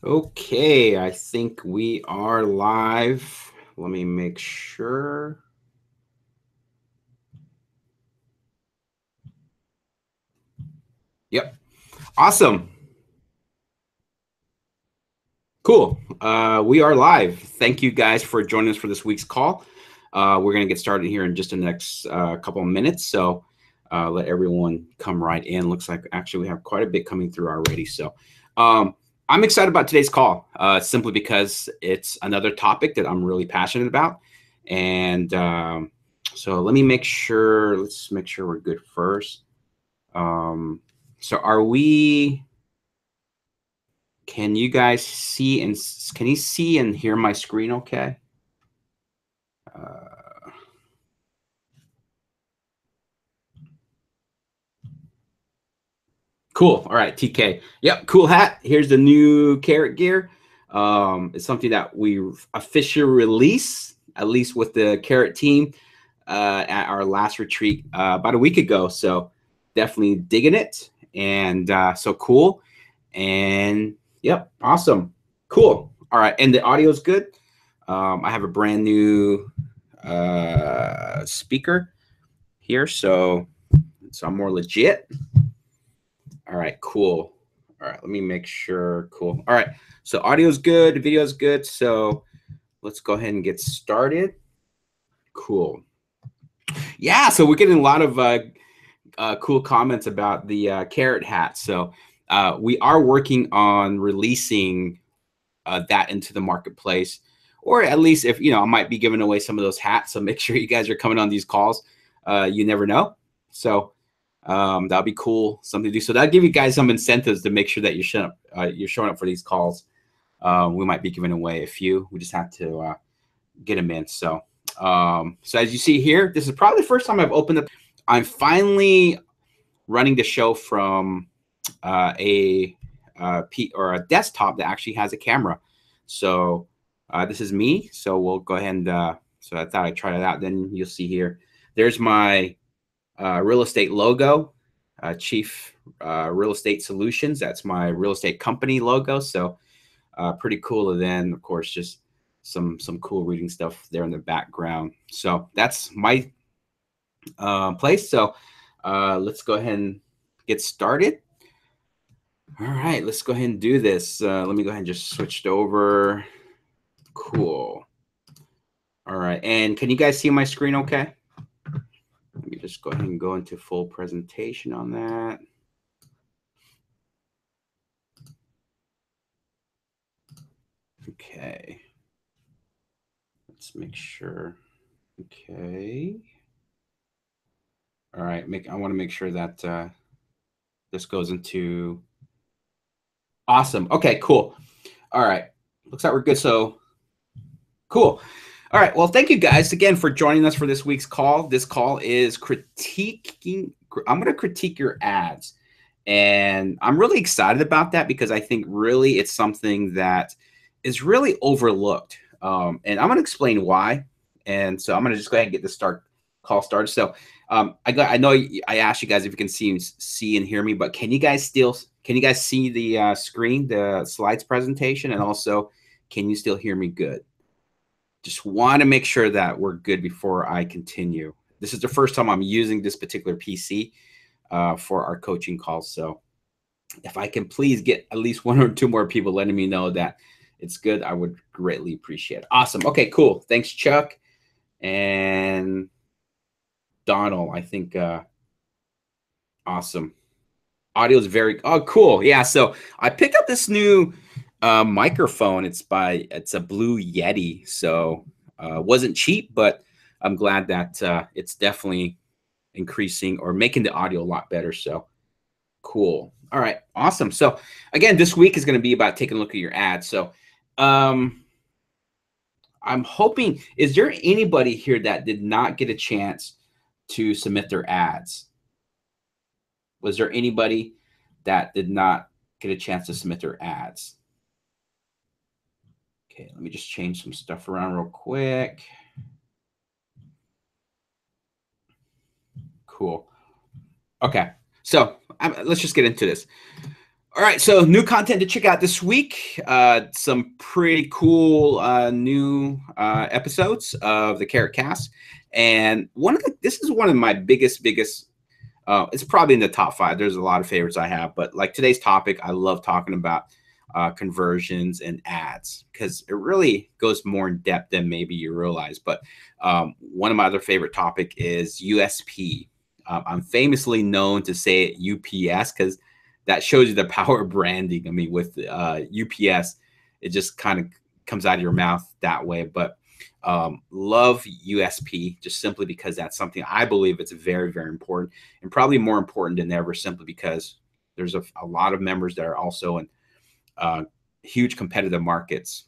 Okay, I think we are live. Let me make sure. Yep. Awesome. Cool. We are live. Thank you guys for joining us for this week's call. We're going to get started here in just the next couple of minutes. So let everyone come right in. Looks like actually we have quite a bit coming through already. So I'm excited about today's call simply because it's another topic that I'm really passionate about. And so let me make sure, let's make sure we're good first. Um, so are we, can you guys see and can you see and hear my screen okay? Uh, cool. All right, TK. Yep, cool hat. Here's the new carrot gear. It's something that we officially released, at least with the carrot team, at our last retreat about a week ago. So definitely digging it, and so cool. And yep, awesome, cool. All right, and the audio is good. I have a brand new speaker here, so I'm more legit. All right, cool. All right, let me make sure. Cool. All right, so audio's good, video's good. So let's go ahead and get started. Cool. Yeah, so we're getting a lot of cool comments about the carrot hat. So we are working on releasing that into the marketplace, or at least if I might be giving away some of those hats. So make sure you guys are coming on these calls. You never know. So that'll be cool, something to do. So that'll give you guys some incentives to make sure that you're showing up for these calls. We might be giving away a few. We just have to get them in. So as you see here, this is probably the first time I've opened up. I'm finally running the show from or a desktop that actually has a camera. So this is me. So we'll go ahead and so I thought I'd try it out. Then you'll see here. There's my real estate logo, Chief Real Estate Solutions. That's my real estate company logo. So pretty cool. And then of course just some cool reading stuff there in the background. So that's my place. So let's go ahead and get started. All right, let's go ahead and do this. Let me go ahead and just switch it over. Cool. All right, and can you guys see my screen okay? Let me just go ahead and go into full presentation on that. Okay. Let's make sure. Okay. All right, I want to make sure that this goes into awesome. Okay, cool. All right. Looks like we're good. So cool. All right. Well, thank you guys again for joining us for this week's call. This call is critiquing. I'm going to critique your ads. And I'm really excited about that because I think really it's something that is really overlooked. And I'm going to explain why. And so I'm going to just go ahead and get the call started. So I know I asked you guys if you can see and hear me, but can you guys see the screen, the slides presentation, and also can you still hear me good? Just want to make sure that we're good before I continue. This is the first time I'm using this particular PC for our coaching calls. So if I can please get at least one or two more people letting me know that it's good, I would greatly appreciate it. Awesome. Okay, cool. Thanks, Chuck. And Donald, I think awesome. Audio is cool. Yeah, so I picked up this new microphone. It's a Blue Yeti. So wasn't cheap, but I'm glad that it's definitely increasing or making the audio a lot better. So cool. All right, awesome. So again, this week is going to be about taking a look at your ads. So I'm hoping, is there anybody here that did not get a chance to submit their ads? Was there anybody that did not get a chance to submit their ads? Okay, let me just change some stuff around real quick. Cool. Okay, so let's just get into this. All right, so new content to check out this week. Some pretty cool new episodes of the Carrot Cast, and this is one of my biggest. It's probably in the top 5. There's a lot of favorites I have, but like today's topic, I love talking about conversions and ads because it really goes more in depth than maybe you realize. But one of my other favorite topic is USP. I'm famously known to say it UPS because that shows you the power of branding. I mean, with UPS, it just kind of comes out of your mouth that way. But love USP just simply because that's something I believe it's very, very important and probably more important than ever simply because there's a lot of members that are also in huge competitive markets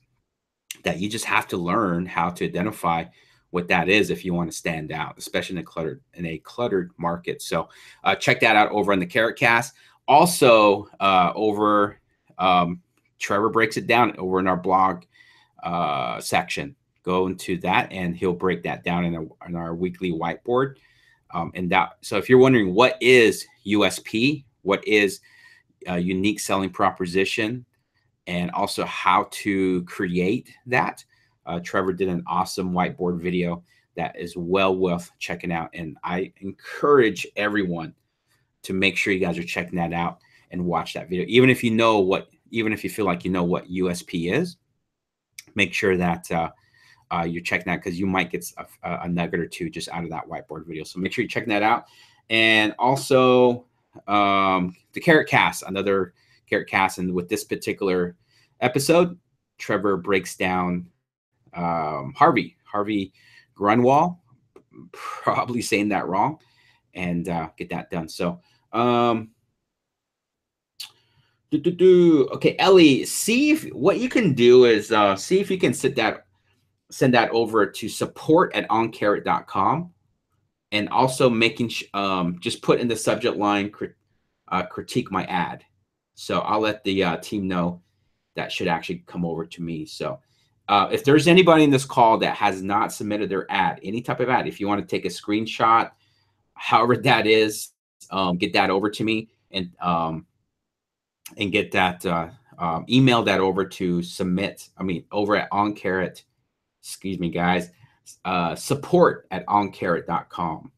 that you just have to learn how to identify what that is if you want to stand out, especially in a cluttered market. So check that out over on the Carrot Cast. Also, Trevor breaks it down over in our blog section. Go into that, and he'll break that down in our weekly whiteboard. So if you're wondering what is USP, what is a unique selling proposition, and also how to create that, Trevor did an awesome whiteboard video that is well worth checking out. And I encourage everyone to make sure you guys are checking that out and watch that video. Even if you feel like you know what USP is, make sure that you're checking that because you might get a nugget or two just out of that whiteboard video. So make sure you're checking that out. And also the Carrot Cast, another Carrot Cast. And with this particular episode, Trevor breaks down Harvey Grunwald, probably saying that wrong, and get that done. So okay, Ellie, see if what you can do is see if you can send that over to support@oncarrot.com, and also just put in the subject line critique my ad. So I'll let the team know that should actually come over to me. So if there's anybody in this call that has not submitted their ad, any type of ad, if you want to take a screenshot, however that is, get that over to me and get that email that over to over at OnCarrot. Excuse me, guys. Support@oncarrot.com.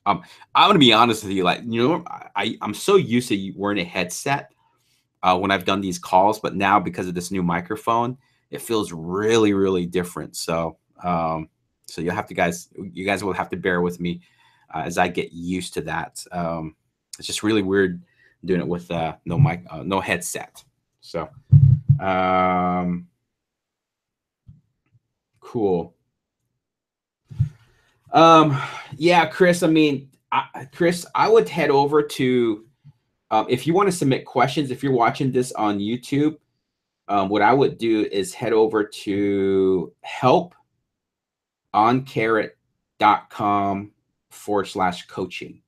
I'm going to be honest with you. Like, I'm so used to wearing a headset when I've done these calls, but now because of this new microphone, it feels really, really different. So, so you guys will have to bear with me as I get used to that. It's just really weird doing it with no mic, no headset. So, cool. Yeah, Chris. Chris, I would head over to if you want to submit questions. If you're watching this on YouTube, what I would do is head over to help.oncarrot.com/coaching.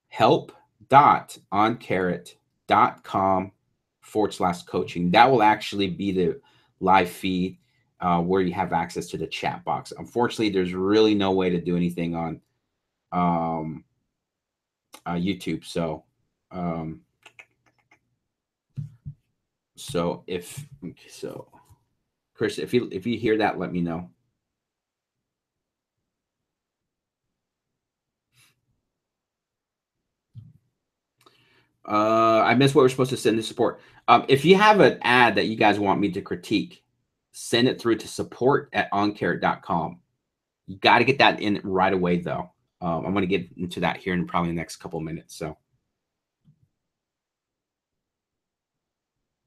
help.oncarrot.com/coaching. That will actually be the live feed where you have access to the chat box. Unfortunately, there's really no way to do anything on YouTube. So, Chris, if you hear that, let me know. I missed what we're supposed to send to support. If you have an ad that you guys want me to critique, send it through to support@oncarrot.com. You got to get that in right away, though. I'm going to get into that here in probably the next couple of minutes. So.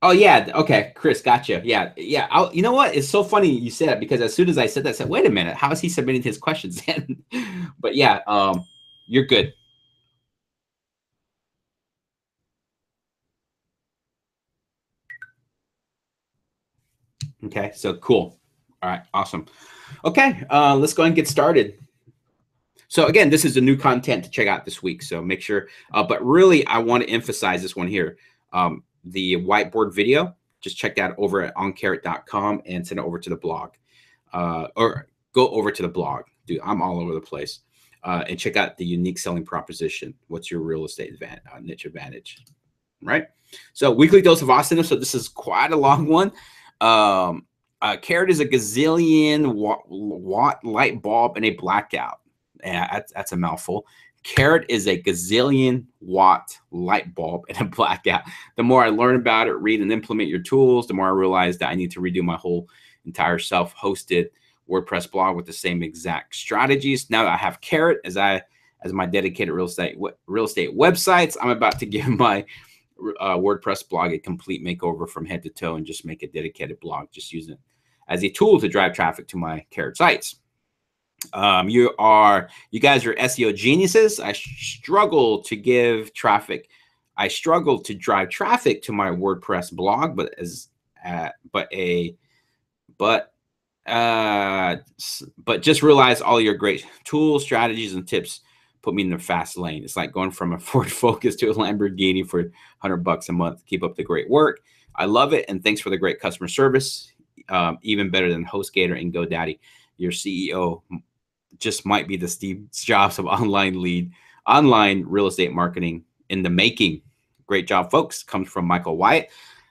Oh yeah, okay, Chris, gotcha. Yeah. You know what? It's so funny you said it because as soon as I said that, I said, "Wait a minute, how is he submitting his questions in?" But yeah, you're good. Okay, so cool. All right, awesome. Okay, let's go ahead and get started. So again, this is the new content to check out this week. So make sure, but really, I want to emphasize this one here. The whiteboard video, just check that over at oncarrot.com and send it over to the blog. Or go over to the blog. Dude, I'm all over the place. And check out the unique selling proposition. What's your real estate niche advantage? right? So weekly dose of awesomeness. So this is quite a long one. Carrot is a gazillion watt light bulb in a blackout. Yeah, that's a mouthful. Carrot is a gazillion watt light bulb in a blackout. The more I learn about it, read and implement your tools, the more I realize that I need to redo my whole entire self-hosted WordPress blog with the same exact strategies. Now that I have Carrot as my dedicated real estate websites, I'm about to give my WordPress blog a complete makeover from head to toe and just make a dedicated blog, just using it as a tool to drive traffic to my Carrot sites. You guys are SEO geniuses. I struggle to drive traffic to my WordPress blog, but just realize all your great tools, strategies, and tips put me in the fast lane. It's like going from a Ford Focus to a Lamborghini for $100 a month. Keep up the great work. I love it, and thanks for the great customer service. Even better than HostGator and GoDaddy. Your CEO just might be the Steve Jobs of online real estate marketing in the making. Great job, folks. Comes from Michael Wyatt.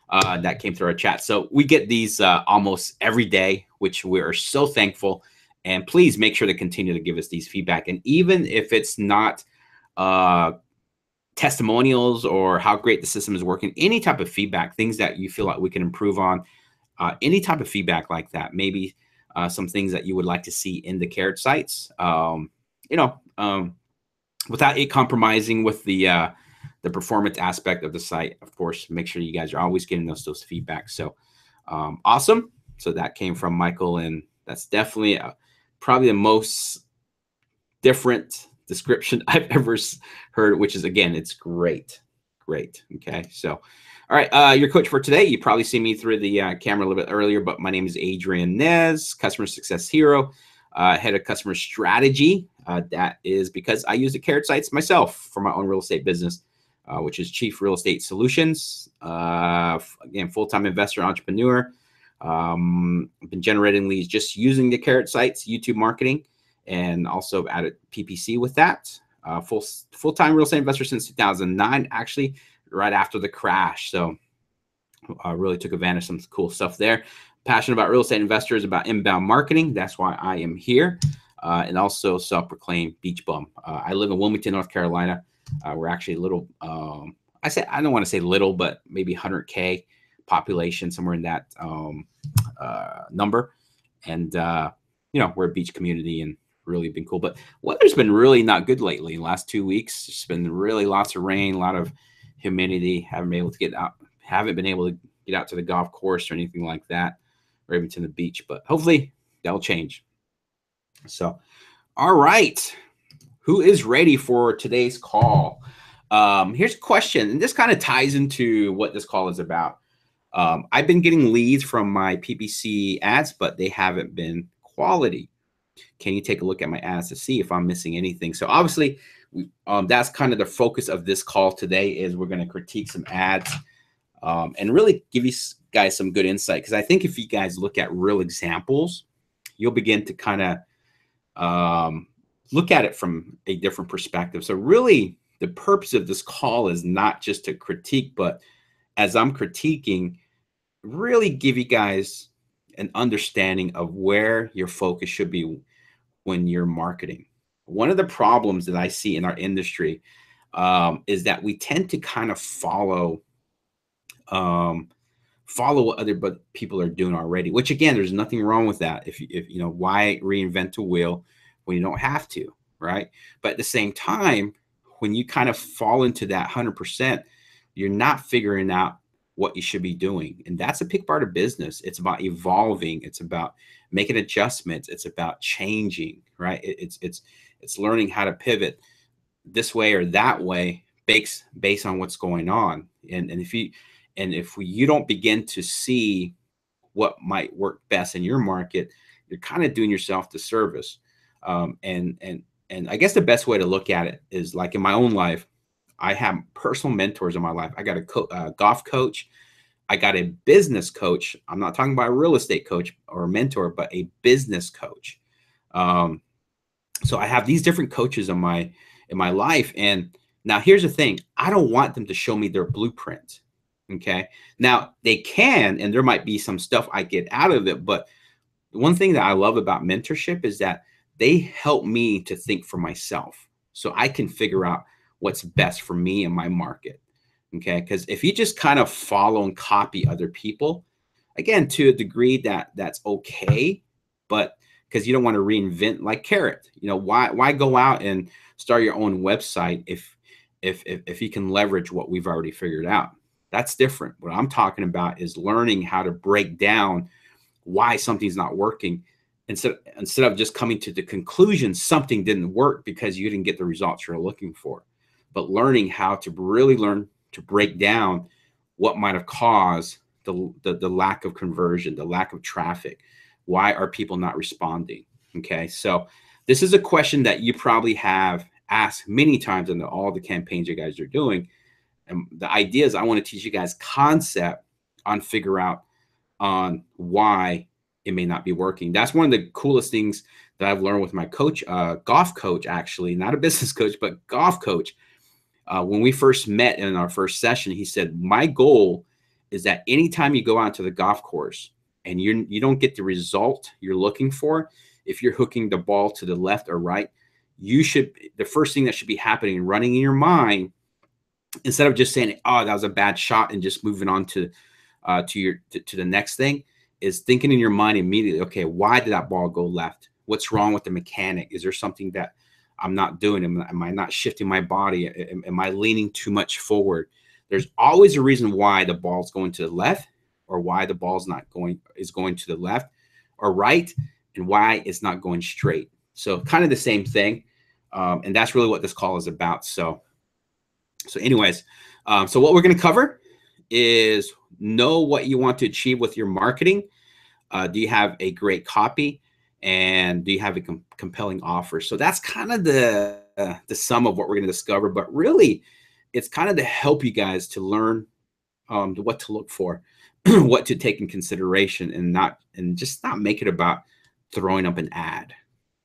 That came through our chat. So we get these almost every day, which we are so thankful. And please make sure to continue to give us these feedback. And even if it's not testimonials or how great the system is working, any type of feedback, things that you feel like we can improve on, any type of feedback like that, maybe some things that you would like to see in the Carrot sites, without it compromising with the performance aspect of the site. Of course, make sure you guys are always getting those feedback. So awesome. So that came from Michael, and that's definitely probably the most different description I've ever heard, which is, again, it's great. Okay. So, all right. Your coach for today, you probably see me through the camera a little bit earlier, but my name is Adrian Nez, customer success hero, head of customer strategy. That is because I use the Carrot sites myself for my own real estate business, which is Chief Real Estate Solutions. Again, full-time investor, entrepreneur. I've been generating leads just using the Carrot sites, YouTube marketing, and also added PPC with that. Full-time real estate investor since 2009, actually right after the crash. So I really took advantage of some cool stuff there. Passionate about real estate investors, about inbound marketing. That's why I am here. And also self-proclaimed beach bum. I live in Wilmington, North Carolina. We're actually a little, I don't want to say little, but maybe 100K population, somewhere in that number. And, we're a beach community and really been cool. But weather's been really not good lately. In the last 2 weeks, it's been really lots of rain, a lot of humidity. Haven't been able to get out to the golf course or anything like that, or even to the beach. But hopefully that'll change. So, all right. Who is ready for today's call? Here's a question, and this kind of ties into what this call is about. I've been getting leads from my PPC ads, but they haven't been quality. Can you take a look at my ads to see if I'm missing anything? So obviously, that's kind of the focus of this call today, is we're going to critique some ads and really give you guys some good insight. Because I think if you guys look at real examples, you'll begin to kind of look at it from a different perspective. So really, the purpose of this call is not just to critique, but as I'm critiquing, really give you guys an understanding of where your focus should be when you're marketing. One of the problems that I see in our industry is that we tend to kind of follow what other people are doing already, which, again, there's nothing wrong with that. If why reinvent a wheel when you don't have to, right? But at the same time, when you kind of fall into that 100%, you're not figuring out what you should be doing. And that's a big part of business. It's about evolving. It's about making adjustments. It's about changing, right? It's learning how to pivot this way or that way based on what's going on. And if you don't begin to see what might work best in your market, you're kind of doing yourself a disservice. And I guess the best way to look at it is, like in my own life, I have personal mentors in my life. I got a golf coach. I got a business coach. I'm not talking about a real estate coach or a mentor, but a business coach. So I have these different coaches in my life, and Now, here's the thing. I don't want them to show me their blueprint. Okay. Now they can, and there might be some stuff I get out of it. But one thing that I love about mentorship is that they help me to think for myself so I can figure out what's best for me and my market. Okay. Because if you just kind of follow and copy other people, again, to a degree that's okay, but because you don't want to reinvent like Carrot, why go out and start your own website if you can leverage what we've already figured out? That's different. What I'm talking about is learning how to break down why something's not working instead of just coming to the conclusion something didn't work because you didn't get the results you're looking for, but learning how to really learn to break down what might have caused the lack of conversion, the lack of traffic. Why are people not responding? Okay, so this is a question that you probably have asked many times in all the campaigns you guys are doing. And the idea is I want to teach you guys concept on figure out on why it may not be working. That's one of the coolest things that I've learned with my coach, golf coach, actually, not a business coach, but golf coach. When we first met in our first session, he said, my goal is that anytime you go out to the golf course and you don't get the result you're looking for, if you're hooking the ball to the left or right, the first thing that should be happening and running in your mind, instead of just saying, oh, that was a bad shot and just moving on to the next thing, is thinking in your mind immediately, okay, why did that ball go left? What's wrong with the mechanic? Is there something that I'm not doing? Am I not shifting my body? Am I leaning too much forward? There's always a reason why the ball's going to the left, or why the ball's is going to the left or right, and why it's not going straight. So kind of the same thing. And that's really what this call is about. So anyways, so what we're going to cover is know what you want to achieve with your marketing. Do you have a great copy? And do you have a compelling offer? So that's kind of the sum of what we're going to discover. But really, it's kind of to help you guys to learn what to look for, what to take in consideration, and just not make it about throwing up an ad.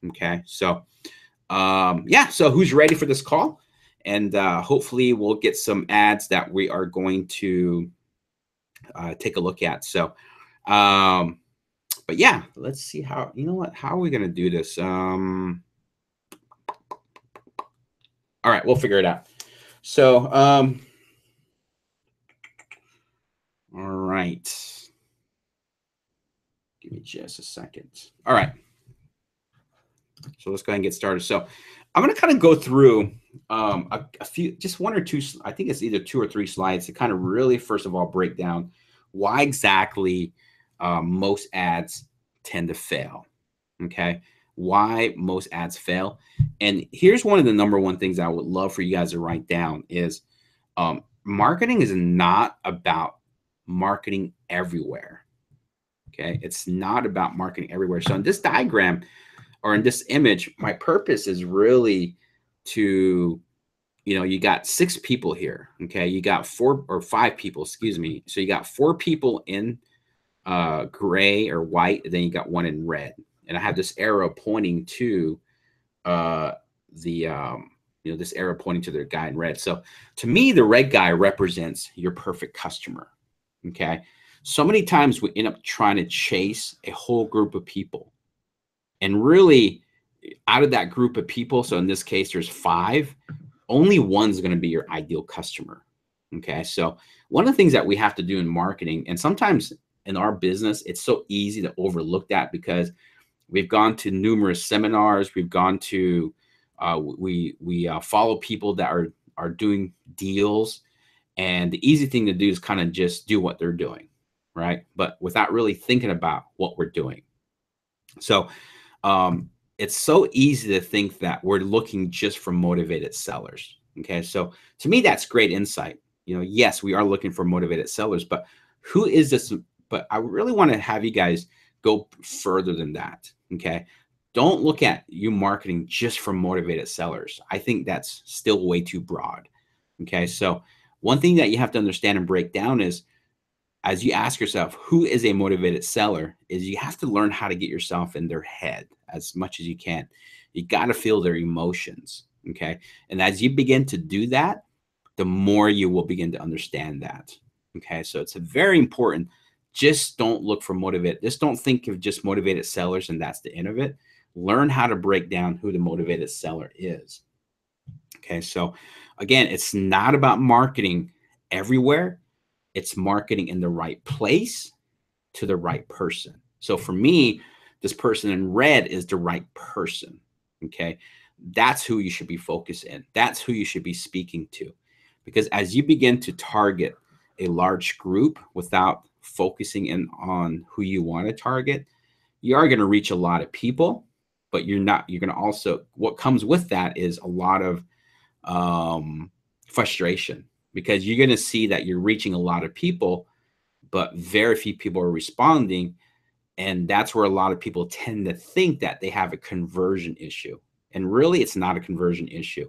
Okay, so yeah. So who's ready for this call? And hopefully we'll get some ads that we are going to take a look at. So, but yeah, let's see how are we going to do this? All right, we'll figure it out. So, all right. Give me just a second. All right. So let's go ahead and get started. So I'm going to kind of go through a few, just one or two, I think it's either 2 or 3 slides to kind of really, first of all, break down why exactly most ads tend to fail. Okay. Why most ads fail. And here's one of the number one things I would love for you guys to write down is marketing is not about marketing everywhere. Okay. It's not about marketing everywhere. So in this diagram, or in this image, my purpose is really to, you got 6 people here. Okay. You got 4 or 5 people, excuse me. So you got 4 people in gray or white, and then you got 1 in red. And I have this arrow pointing to this arrow pointing to the guy in red. So to me, the red guy represents your perfect customer. Okay. So many times we end up trying to chase a whole group of people. And really, out of that group of people, so in this case, there's 5, only one's going to be your ideal customer. Okay. So one of the things that we have to do in marketing, and sometimes in our business, it's so easy to overlook that because we've gone to numerous seminars. We've gone to, we follow people that are doing deals. And the easy thing to do is kind of just do what they're doing, right? But without really thinking about what we're doing. So it's so easy to think that we're looking just for motivated sellers. Okay. So to me, that's great insight. Yes, we are looking for motivated sellers, but who is this? But I really want to have you guys go further than that. Okay. Don't look at you marketing just for motivated sellers. I think that's still way too broad. Okay. So one thing that you have to understand and break down is, as you ask yourself, who is a motivated seller, is you have to learn how to get yourself in their head as much as you can. You got to feel their emotions. Okay. And as you begin to do that, the more you will begin to understand that. Okay. So it's a very important. Just don't look for motivate. Just don't think of just motivated sellers and that's the end of it. Learn how to break down who the motivated seller is. Okay. So again, it's not about marketing everywhere. It's marketing in the right place to the right person. So for me, this person in red is the right person. Okay. That's who you should be focused in. That's who you should be speaking to. Because as you begin to target a large group without focusing in on who you want to target, you are going to reach a lot of people, but you're going to also, what comes with that is a lot of frustration, because you're going to see that you're reaching a lot of people, but very few people are responding. And that's where a lot of people tend to think that they have a conversion issue. And really, it's not a conversion issue.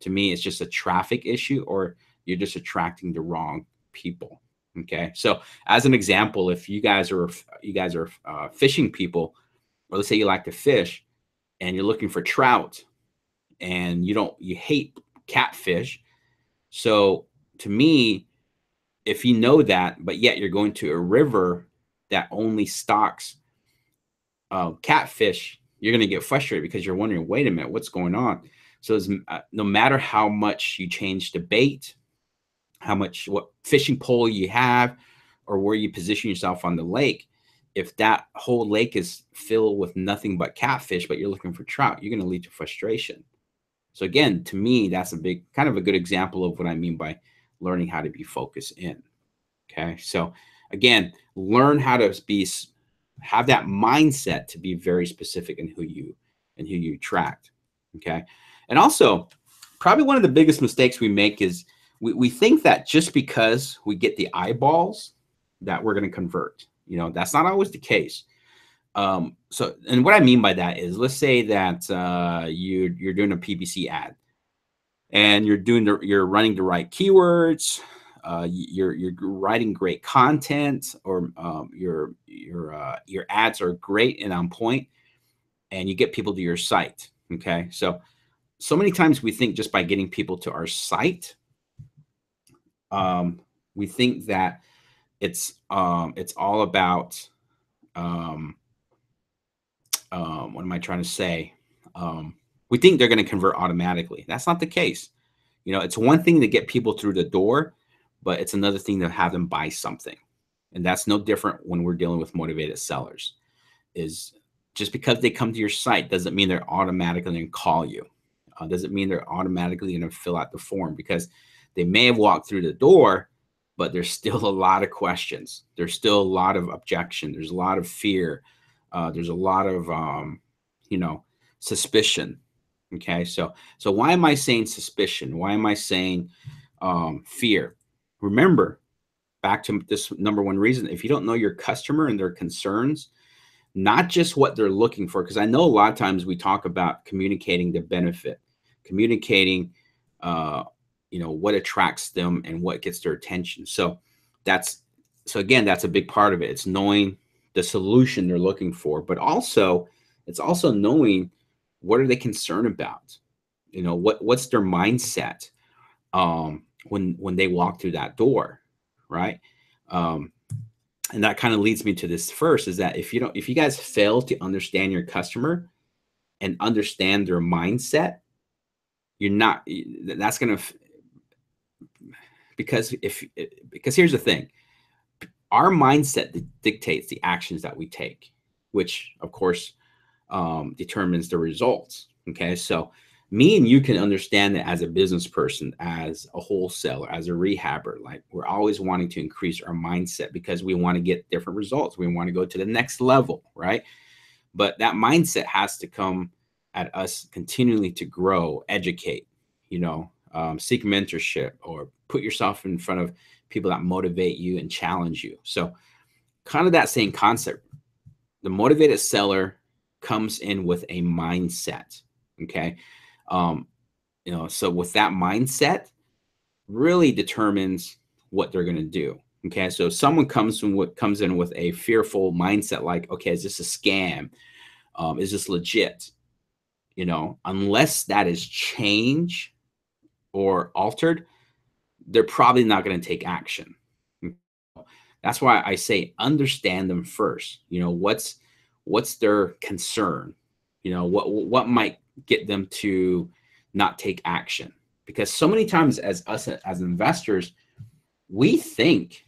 To me, it's just a traffic issue, or you're just attracting the wrong people. Okay. So as an example, if you guys are fishing people, or let's say you like to fish and you're looking for trout and you hate catfish. So to me, if you know that, but yet you're going to a river that only stocks catfish, you're going to get frustrated because you're wondering, wait a minute, what's going on? So no matter how much you change the bait, what fishing pole you have, or where you position yourself on the lake, if that whole lake is filled with nothing but catfish, but you're looking for trout, you're going to lead to frustration. So again, to me, that's a good example of what I mean by learning how to be focused in. Okay. So again, learn how to have that mindset to be very specific in who you attract. Okay. And also, probably one of the biggest mistakes we make is we think that just because we get the eyeballs that we're going to convert. That's not always the case. So, and what I mean by that is, let's say that you're doing a PPC ad, and you're running the right keywords, you're writing great content, or your ads are great and on point, and you get people to your site. Okay, so many times we think just by getting people to our site, we think that it's all about what am I trying to say? We think they're going to convert automatically. That's not the case. It's one thing to get people through the door, but it's another thing to have them buy something. And that's no different when we're dealing with motivated sellers. Is just because they come to your site doesn't mean they're automatically going to call you. Doesn't mean they're automatically going to fill out the form, because they may have walked through the door, but there's still a lot of questions. There's still a lot of objection. There's a lot of fear. There's a lot of, suspicion. Okay. So why am I saying suspicion? Why am I saying fear? Remember, back to this number one reason, if you don't know your customer and their concerns, not just what they're looking for, because I know a lot of times we talk about communicating the benefit, communicating, what attracts them and what gets their attention. So again, that's a big part of it. It's knowing the solution they're looking for, but it's also knowing what are they concerned about. What's their mindset when they walk through that door, right? And that kind of leads me to this first, is that if you guys fail to understand your customer and understand their mindset, that's going to, because here's the thing, our mindset dictates the actions that we take, which of course determines the results. Okay. So me and you can understand that as a business person, as a wholesaler, as a rehabber, like we're always wanting to increase our mindset because we want to get different results. We want to go to the next level, right? But that mindset has to come at us continually to grow, educate, seek mentorship, or put yourself in front of people that motivate you and challenge you. So kind of that same concept. The motivated seller comes in with a mindset. Okay. So with that mindset really determines what they're going to do. Okay. So someone comes in with a fearful mindset, like, okay, is this a scam? Is this legit? unless that is changed or altered, they're probably not going to take action. That's why I say understand them first. What's their concern? What might get them to not take action? Because so many times as us as investors, we think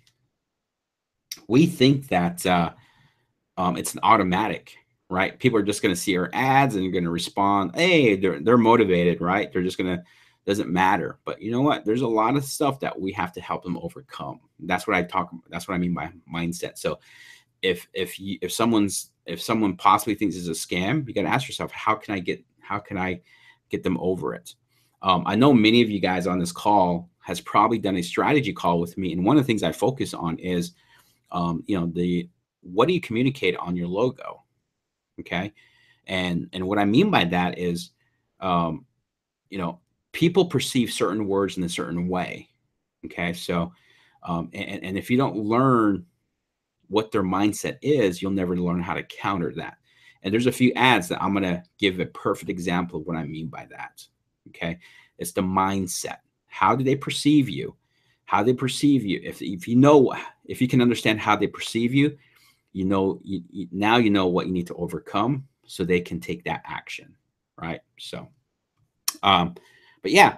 that it's an automatic, right? People are just going to see our ads and you're going to respond. Hey, they're motivated, right? They're just going to, doesn't matter. But you know what? There's a lot of stuff that we have to help them overcome. That's what that's what I mean by mindset. So if someone possibly thinks it's a scam, you got to ask yourself, how can I get them over it? I know many of you guys on this call has probably done a strategy call with me, and one of the things I focus on is, what do you communicate on your logo? Okay, and what I mean by that is, um, people perceive certain words in a certain way. Okay, so and if you don't learn what their mindset is, you'll never learn how to counter that. And there's a few ads that I'm going to give a perfect example of what I mean by that. Okay. It's the mindset. How do they perceive you? How they perceive you. If you can understand how they perceive you, now you know what you need to overcome so they can take that action. Right. So, but yeah,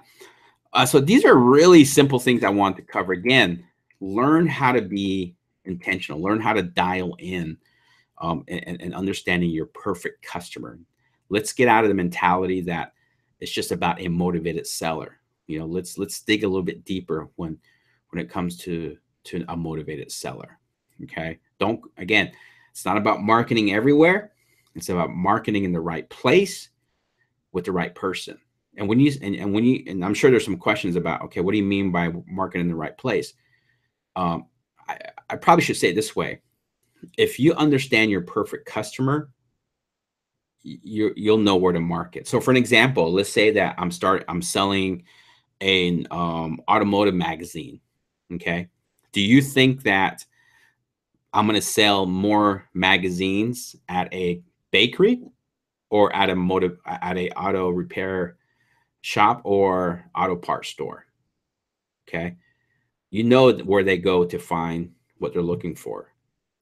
so these are really simple things I want to cover. Again, learn how to be intentional, learn how to dial in, and understanding your perfect customer. Let's get out of the mentality that it's just about a motivated seller. Let's dig a little bit deeper when it comes to a motivated seller. Okay. Again, it's not about marketing everywhere. It's about marketing in the right place with the right person. And and I'm sure there's some questions about, okay, what do you mean by marketing in the right place? Um, I probably should say it this way. If you understand your perfect customer, you'll know where to market. So for an example, let's say that I'm selling an automotive magazine. Okay. Do you think that I'm going to sell more magazines at a bakery or at a auto repair shop or auto parts store? Okay. You know where they go to find what they're looking for.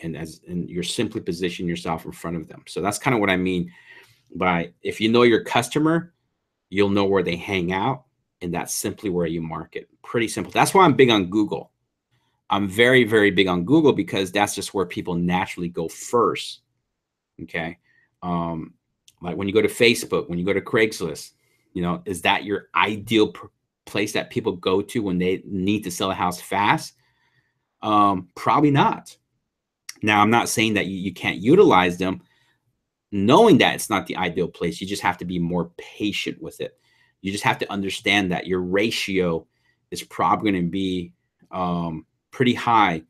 And you're simply position yourself in front of them. So that's kind of what I mean by, if you know your customer, you'll know where they hang out, and that's simply where you market. Pretty simple. That's why I'm big on Google. I'm very, very big on Google because that's just where people naturally go first. Okay. Um, like when you go to Facebook, when you go to Craigslist, is that your ideal place that people go to when they need to sell a house fast? Probably not. Now, I'm not saying that you can't utilize them. Knowing that it's not the ideal place, you just have to be more patient with it. You just have to understand that your ratio is probably going to be pretty high,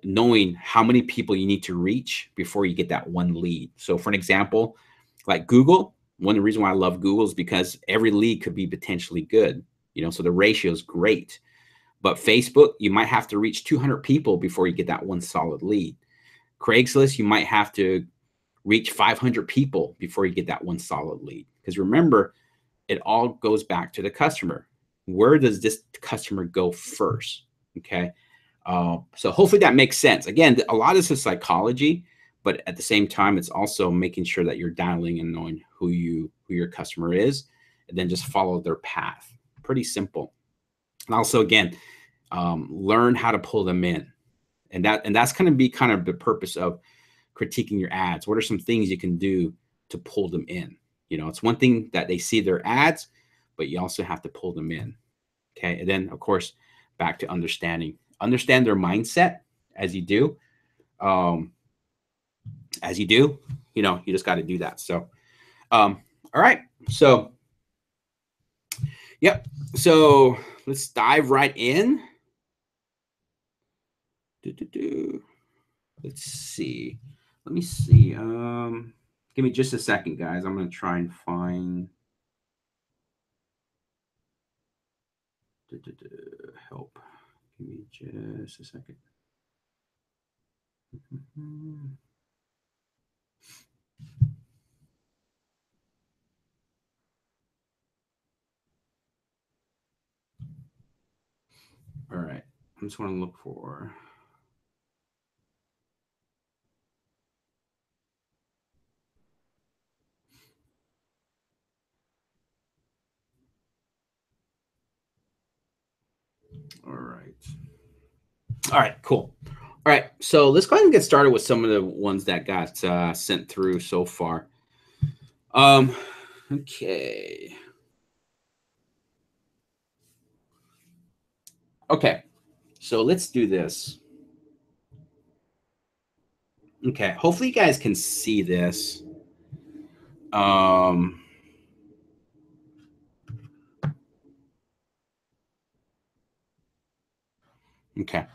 knowing how many people you need to reach before you get that one lead. So for an example, like Google, one of the reasons why I love Google is because every lead could be potentially good, so the ratio is great. But Facebook, you might have to reach 200 people before you get that one solid lead. Craigslist, you might have to reach 500 people before you get that one solid lead. Because remember, it all goes back to the customer. Where does this customer go first? Okay. So hopefully that makes sense. Again, a lot of this is psychology, but at the same time, it's also making sure that you're dialing and knowing who your customer is, and then just follow their path. Pretty simple. And also, again, learn how to pull them in, and that's going to be kind of the purpose of critiquing your ads. What are some things you can do to pull them in? It's one thing that they see their ads, but you also have to pull them in. Okay. And then of course, back to understand their mindset as you do. You just got to do that. So, all right. So, yep. So let's dive right in. Let's see. Let me see. Give me just a second, guys. I'm going to try and find help. Give me just a second. All right. I just want to look for. All right. All right. Cool. All right. So let's go ahead and get started with some of the ones that got sent through so far. Um. Okay. Okay. So let's do this. Okay. Hopefully you guys can see this. Um. Okay.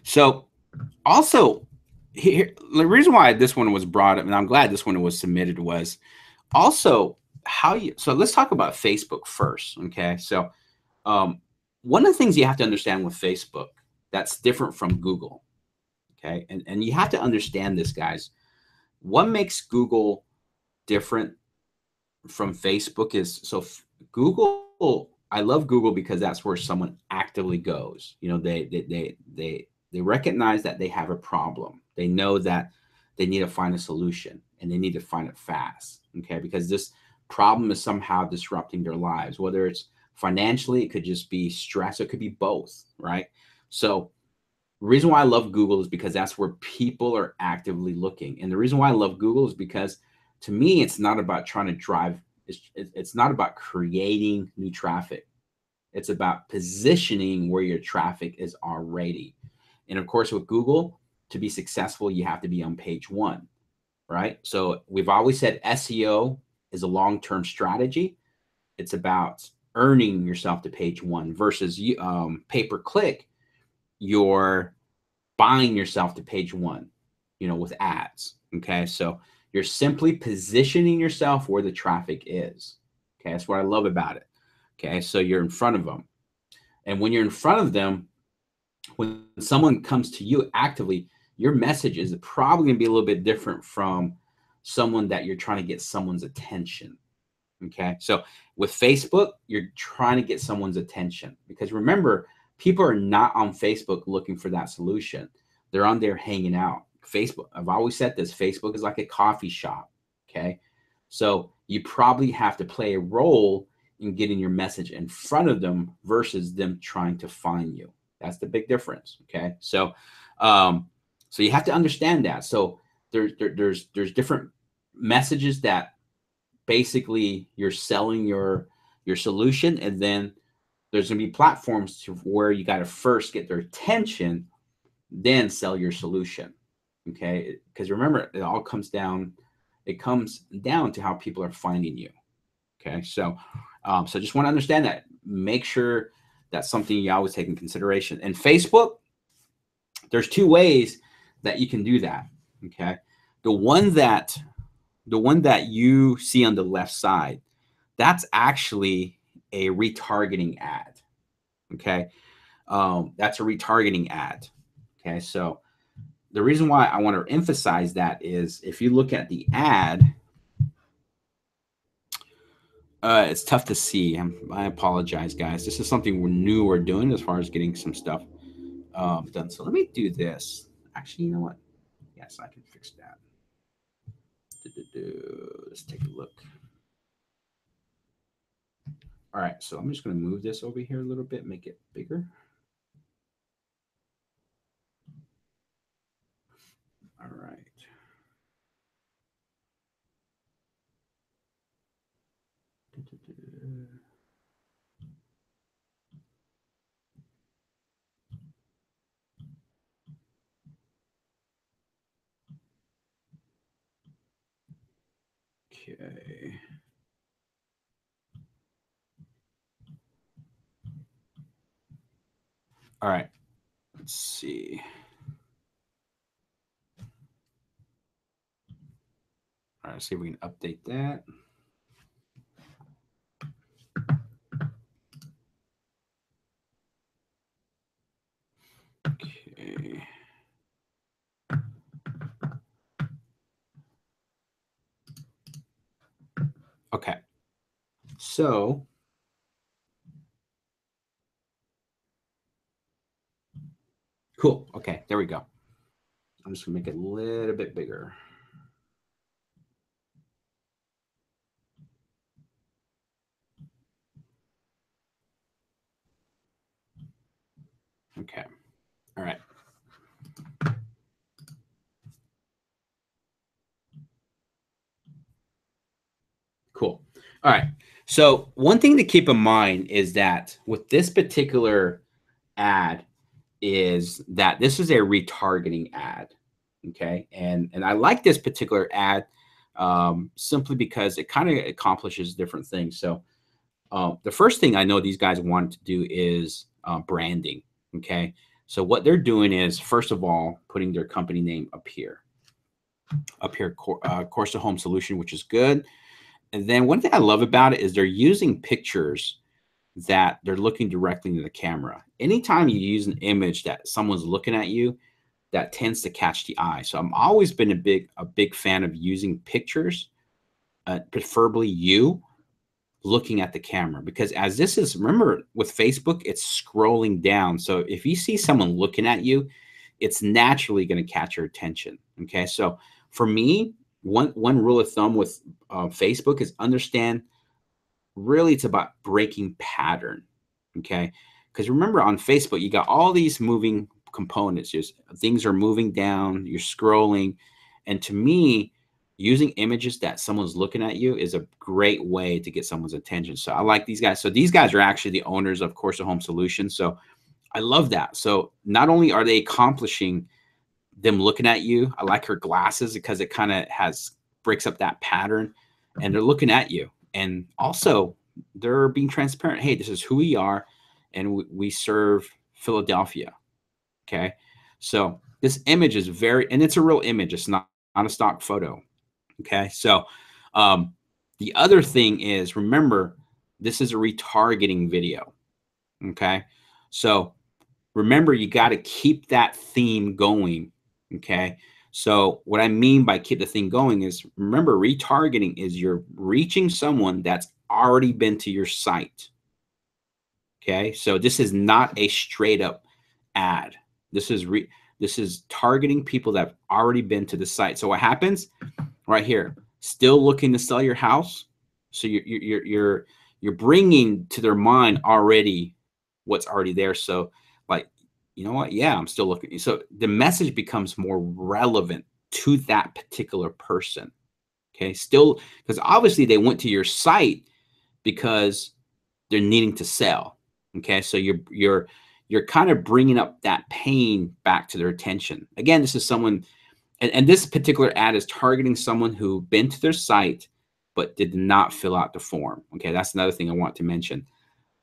So also here, the reason why this one was brought up, and I'm glad this one was submitted, was also how you. So let's talk about Facebook first. Okay. So um, one of the things you have to understand with Facebook that's different from Google. Okay. And you have to understand this, guys. What makes Google different from Facebook is Google. I love Google because that's where someone actively goes. You know, they recognize that they have a problem. They know that they need to find a solution and they need to find it fast. Okay, because this problem is somehow disrupting their lives. Whether it's financially, it could just be stress. It could be both. Right. So the reason why I love Google is because that's where people are actively looking. And the reason why I love Google is because to me, it's not about trying to drive, it's not about creating new traffic. It's about positioning where your traffic is already. And of course, with Google, to be successful, you have to be on page one, right? So we've always said SEO is a long term strategy. It's about earning yourself to page one versus pay per click. You're buying yourself to page one, you know, with ads. Okay. So you're simply positioning yourself where the traffic is. Okay. That's what I love about it. Okay. So you're in front of them. And when you're in front of them, when someone comes to you actively, your message is probably going to be a little bit different from someone that you're trying to get someone's attention. Okay. So with Facebook, you're trying to get someone's attention because remember, people are not on Facebook looking for that solution. They're on there hanging out. Facebook, I've always said this, Facebook is like a coffee shop. Okay. So you probably have to play a role in getting your message in front of them versus them trying to find you. That's the big difference. Okay. Um, so you have to understand that. So there's different messages that basically you're selling your solution, and then there's going to be platforms to where you got to first get their attention, then sell your solution. Okay, because remember, it comes down to how people are finding you. Okay, so just want to understand that. Make sure that's something you always take in consideration. And Facebook, there's two ways that you can do that. Okay, the one that the one that you see on the left side, that's actually a retargeting ad. Okay. That's a retargeting ad. Okay. So the reason why I want to emphasize that is if you look at the ad, it's tough to see. I apologize, guys. This is something we're doing as far as getting some stuff done. So let me do this. Actually, you know what? Yes, I can fix that. Let's take a look. All right, so I'm just going to move this over here a little bit, make it bigger. All right. Okay. All right. Let's see. All right. See if we can update that. Okay. Okay. So Cool. Okay, there we go. I'm just gonna make it a little bit bigger. Okay. All right. Cool. All right. So one thing to keep in mind is that with this particular ad is that this is a retargeting ad. Okay. And I like this particular ad simply because it kind of accomplishes different things. So the first thing I know these guys want to do is branding. Okay. So what they're doing is, first of all, putting their company name up here, Course to Home Solution, which is good. And then one thing I love about it is they're using pictures that they're looking directly into the camera. Anytime you use an image that someone's looking at you, that tends to catch the eye. So I'm always been a big fan of using pictures, preferably you looking at the camera, because as this is, remember with Facebook, it's scrolling down. So if you see someone looking at you, it's naturally going to catch your attention. Okay. So for me, one rule of thumb with Facebook is understand really it's about breaking pattern. Okay. Because remember on Facebook, you got all these moving components. Just things are moving down, you're scrolling. And to me, using images that someone's looking at you is a great way to get someone's attention. So I like these guys. So these guys are actually the owners of Course of Home Solutions. So I love that. So not only are they accomplishing them looking at you, I like her glasses because it kind of breaks up that pattern, and they're looking at you. And also they're being transparent. Hey, this is who we are, and we serve Philadelphia. Okay. So this image is and it's a real image. It's not a stock photo. Okay. So the other thing is, remember, this is a retargeting video. Okay. So remember, you got to keep that theme going. Okay. So what I mean by keep the thing going is, remember, retargeting is you're reaching someone that's already been to your site. Okay. So this is not a straight up ad. This is targeting people that have already been to the site. So what happens right here? Still looking to sell your house. So you're bringing to their mind already what's already there. So like, you know what? Yeah, I'm still looking. So the message becomes more relevant to that particular person. Okay. Still, because obviously they went to your site because they're needing to sell. Okay. So you're kind of bringing up that pain back to their attention. Again, this is someone, and this particular ad is targeting someone who been to their site but did not fill out the form. Okay, that's another thing I want to mention.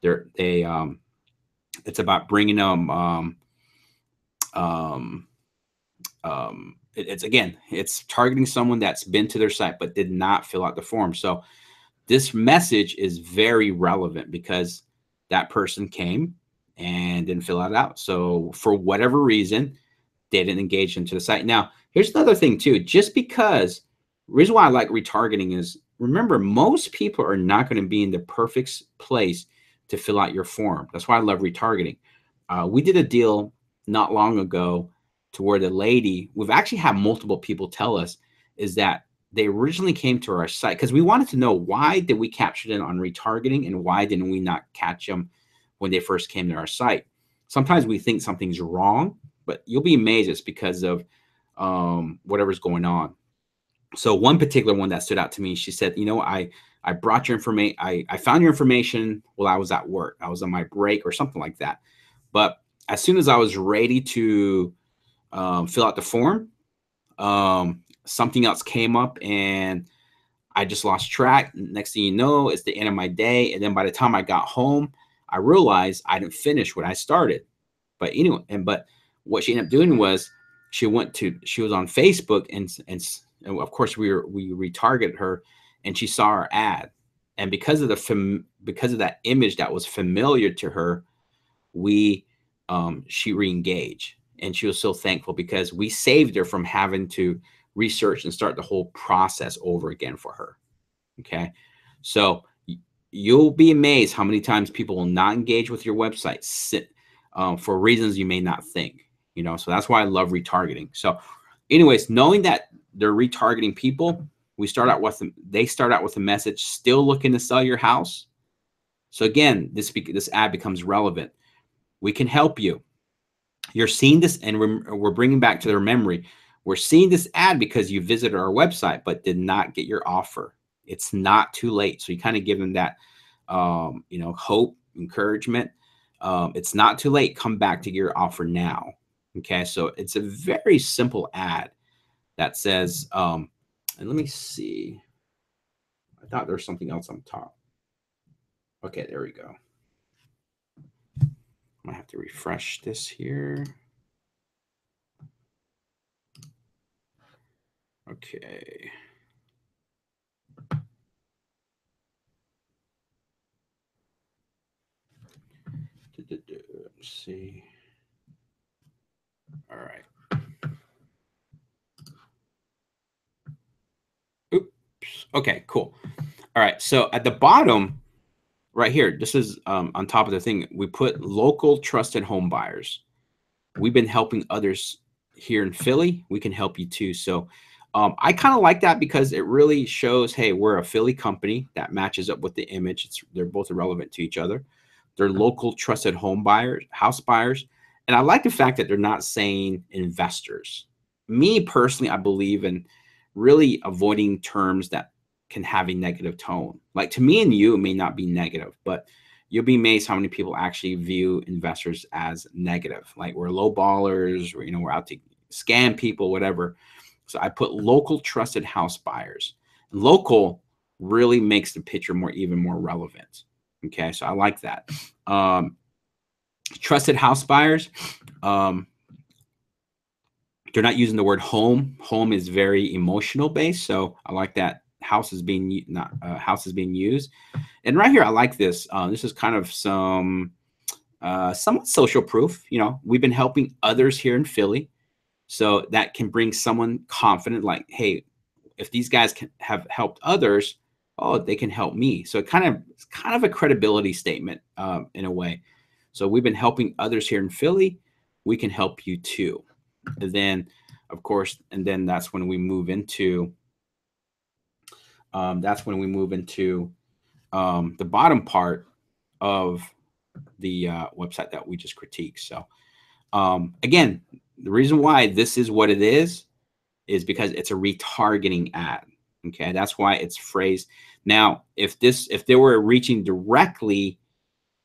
It's about bringing them. It's targeting someone that's been to their site but did not fill out the form. So this message is very relevant because that person came and didn't fill it out. So for whatever reason, they didn't engage into the site. Now, here's another thing too. Just because, reason why I like retargeting is, remember, most people are not going to be in the perfect place to fill out your form. That's why I love retargeting. We did a deal not long ago to where the lady, we've actually had multiple people tell us, is that they originally came to our site because we wanted to know, why did we capture them on retargeting and why didn't we not catch them when they first came to our site? Sometimes we think something's wrong, but you'll be amazed it's because of whatever's going on. So one particular one that stood out to me, she said, you know, I brought your information. I found your information while I was at work. I was on my break or something like that. But as soon as I was ready to fill out the form, something else came up and I just lost track. Next thing you know, it's the end of my day. And then by the time I got home, I realized I didn't finish what I started. But anyway, but what she ended up doing was she was on Facebook and of course we retargeted her, and she saw our ad. And because of that image that was familiar to her, she re-engaged, and she was so thankful because we saved her from having to research and start the whole process over again for her. Okay. So you'll be amazed how many times people will not engage with your website for reasons you may not think. you know, so that's why I love retargeting. So anyways, knowing that they're retargeting people, they start out with a message still looking to sell your house. So again, this ad becomes relevant. We can help you. You're seeing this, and we're bringing back to their memory. We're seeing this ad because you visited our website but did not get your offer. It's not too late. So you kind of give them that, you know, hope, encouragement. It's not too late. Come back to get your offer now. Okay, so it's a very simple ad that says, and let me see. I thought there was something else on top. Okay, there we go. I might have to refresh this here. Okay. Let's see. All right. Oops. Okay, cool. All right. So at the bottom right here, this is on top of the thing, we put local trusted home buyers. We've been helping others here in Philly. We can help you too. So I kind of like that because it really shows, hey, we're a Philly company that matches up with the image. They're both irrelevant to each other. They're local trusted home buyers, house buyers. And I like the fact that they're not saying investors. Me personally, I believe in really avoiding terms that can have a negative tone. Like to me and you, it may not be negative, but you'll be amazed how many people actually view investors as negative. Like we're low ballers, or, you know, we're out to scam people, whatever. So I put local trusted house buyers. Local really makes the picture even more relevant. Okay, so I like that. Trusted house buyers. They're not using the word home. Home is very emotional based, so I like that house is being house is being used. And right here, I like this. This is kind of some somewhat social proof. You know, we've been helping others here in Philly, so that can bring someone confident. Like, hey, if these guys have helped others, oh, they can help me. So it's kind of a credibility statement in a way. So we've been helping others here in Philly. We can help you too. And then, of course, and then that's when we move into the bottom part of the website that we just critiqued. So again, the reason why this is what it is because it's a retargeting ad. Okay, that's why it's phrased. Now, if they were reaching directly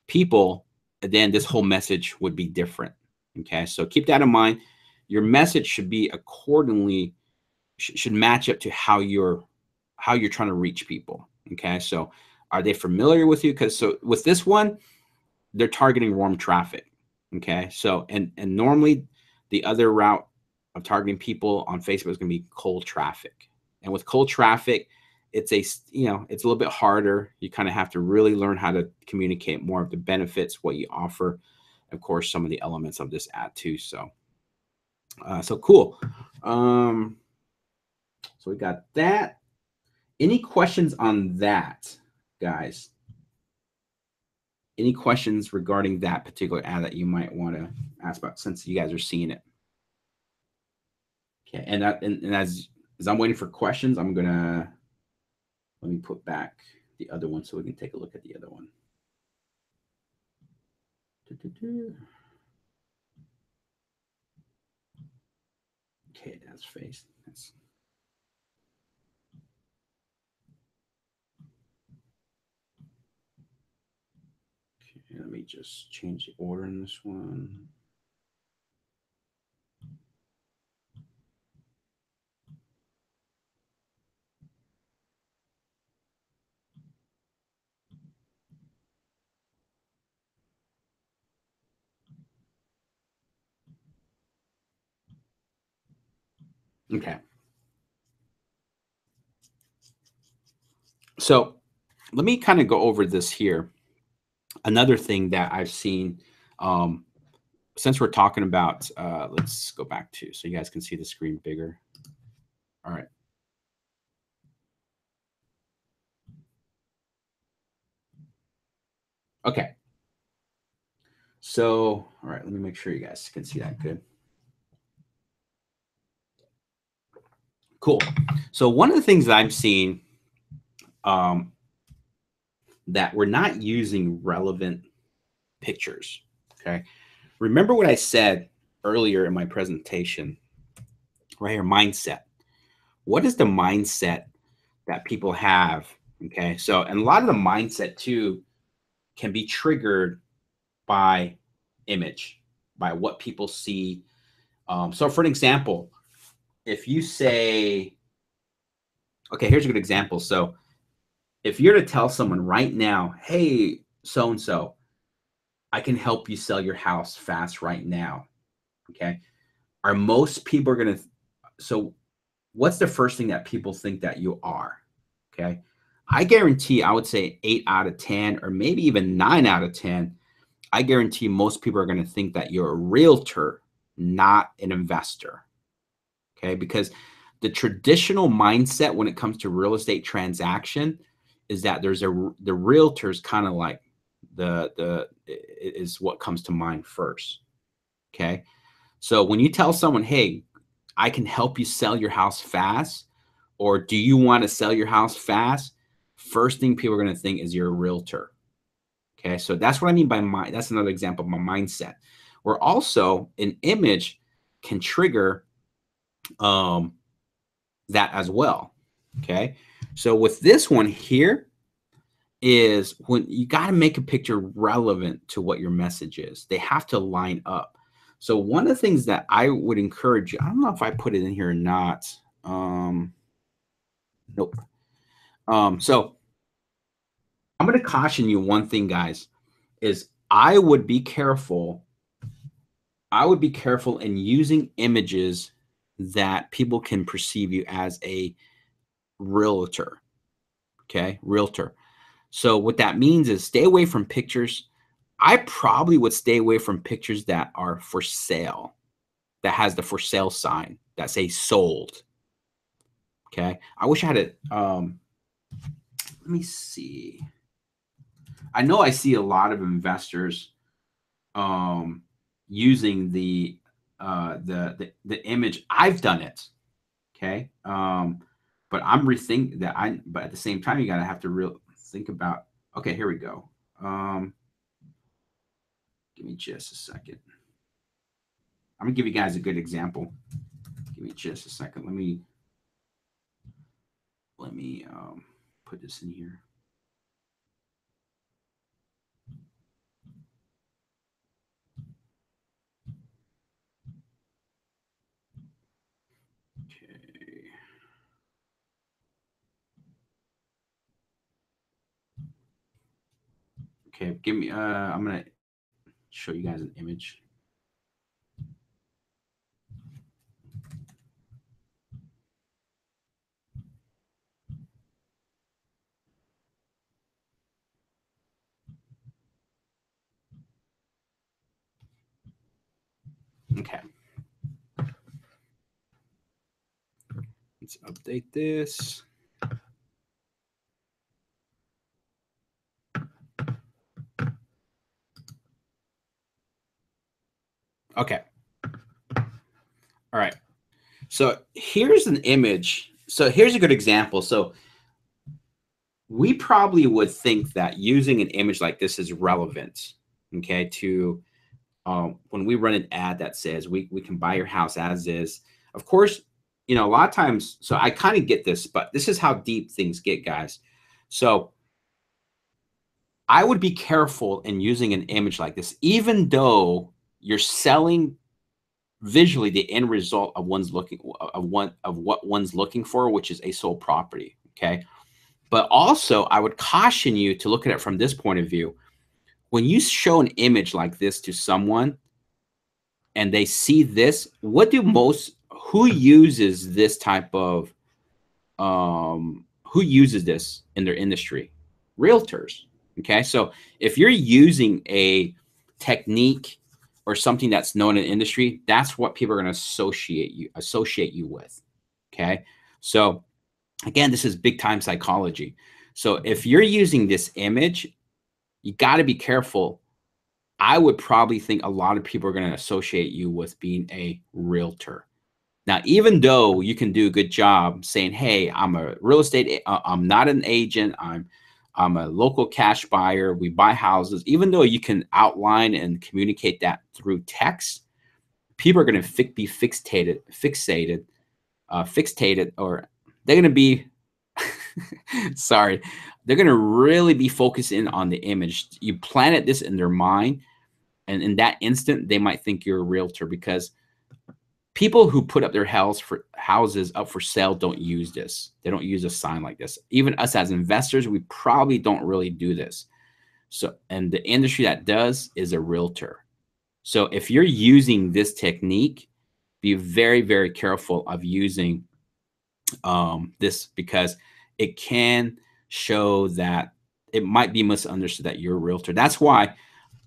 people, then this whole message would be different. Okay, so keep that in mind. Your message should be accordingly, should match up to how you're trying to reach people. Okay, so are they familiar with you? Because so with this one, they're targeting warm traffic. Okay, so and normally the other route of targeting people on Facebook is going to be cold traffic. And with cold traffic, it's it's a little bit harder. You kind of have to really learn how to communicate more of the benefits, what you offer, of course, some of the elements of this ad too. So, so cool. So we got that. Any questions on that, guys? Any questions regarding that particular ad that you might want to ask about since you guys are seeing it? Okay, and as I'm waiting for questions, let me put back the other one so we can take a look at the other one. Okay, that's face. Okay, let me just change the order in this one. Okay. So let me kind of go over this here. Another thing that I've seen, since we're talking about, let's go back to so you guys can see the screen bigger. All right. Okay. So, all right, let me make sure you guys can see that good. Cool. So one of the things that I'm seeing that we're not using relevant pictures. Okay. Remember what I said earlier in my presentation, right here, mindset. What is the mindset that people have? Okay. So, and a lot of the mindset too can be triggered by image, by what people see. So for an example, if you say, okay, here's a good example. So if you're to tell someone right now, hey, so-and-so, I can help you sell your house fast right now. Okay. Are most people are going to, so what's the first thing that people think that you are? Okay. I guarantee, I would say 8 out of 10, or maybe even 9 out of 10. I guarantee most people are going to think that you're a realtor, not an investor. Okay. Because the traditional mindset when it comes to real estate transaction is that the realtor's kind of like is what comes to mind first. Okay. So when you tell someone, hey, I can help you sell your house fast, or do you want to sell your house fast? First thing people are going to think is you're a realtor. Okay. So that's what I mean by that's another example of my mindset, where also an image can trigger that as well. Okay. So with this one here is when you got to make a picture relevant to what your message is. They have to line up. So one of the things that I would encourage you, I don't know if I put it in here or not. Nope. So I'm going to caution you one thing, guys, is I would be careful. I would be careful in using images that people can perceive you as a realtor. Okay. Realtor. So what that means is stay away from pictures. I probably would stay away from pictures that are for sale, that has the for sale sign that say sold. Okay. I wish I had it. Let me see. I know I see a lot of investors using the image. I've done it. Okay. But I'm rethinking that. But at the same time, you gotta have to think about. Okay, here we go. Give me just a second. I'm gonna give you guys a good example. Give me just a second. Let me put this in here. Okay. Okay, give me I'm gonna show you guys an image. Okay. Let's update this. Okay. All right. So here's an image. So here's a good example. So we probably would think that using an image like this is relevant, okay, to when we run an ad that says we can buy your house as is. Of course, a lot of times, so I kind of get this, but this is how deep things get, guys. So I would be careful in using an image like this, even though you're selling visually the end result of what one's looking for, which is a sold property. Okay. But also I would caution you to look at it from this point of view. When you show an image like this to someone and they see this, who uses this type of, who uses this in their industry? Realtors. Okay. So if you're using a technique or something that's known in the industry, that's what people are going to associate you with. Okay. So again, this is big time psychology. So if you're using this image, you got to be careful. I would probably think a lot of people are going to associate you with being a realtor. Now, even though you can do a good job saying, "Hey, I'm a real estate, I'm not an agent. I'm a local cash buyer. We buy houses." Even though you can outline and communicate that through text, people are going to be fixated, or they're going to be sorry, they're going to really be focusing on the image. You planted this in their mind, and in that instant, they might think you're a realtor, because people who put up their houses up for sale don't use this. They don't use a sign like this. Even us as investors, we probably don't really do this. So, and the industry that does is a realtor. So if you're using this technique, be very, very careful of using this, because it can show that it might be misunderstood that you're a realtor. That's why,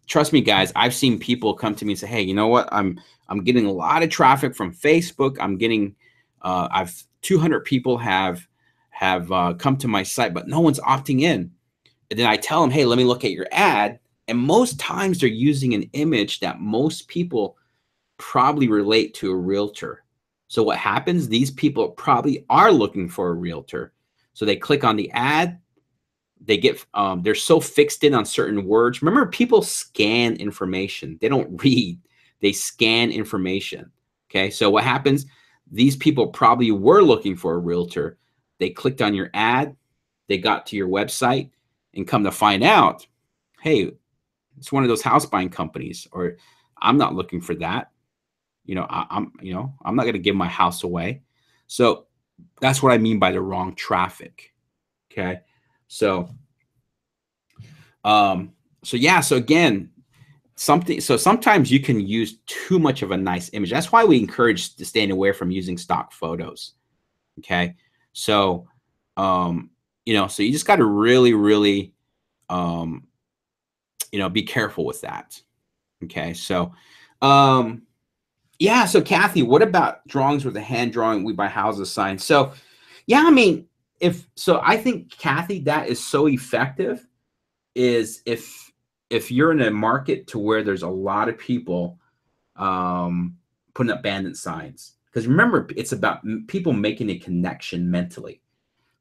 trust me, guys, I've seen people come to me and say, "Hey, you know what? I'm getting a lot of traffic from Facebook. I'm getting, I've 200 people have come to my site, but no one's opting in." And then I tell them, "Hey, let me look at your ad." And most times they're using an image that most people probably relate to a realtor. So what happens? These people probably are looking for a realtor. So they click on the ad. They get they're so fixed in on certain words. Remember, people scan information. They don't read. They scan information. Okay. So what happens? These people probably were looking for a realtor. They clicked on your ad. They got to your website, and come to find out, hey, it's one of those house buying companies, or I'm not looking for that. I'm not going to give my house away. So that's what I mean by the wrong traffic. Okay. So, yeah. So again, so sometimes you can use too much of a nice image. That's why we encourage to staying away from using stock photos. Okay. So, so you just got to really, really, be careful with that. Okay. So, yeah. So Kathy, what about drawings with a hand drawing? We buy houses sign. So, yeah, I mean, I think, Kathy, that is so effective, is if you're in a market to where there's a lot of people putting up bandit signs, because remember, it's about people making a connection mentally.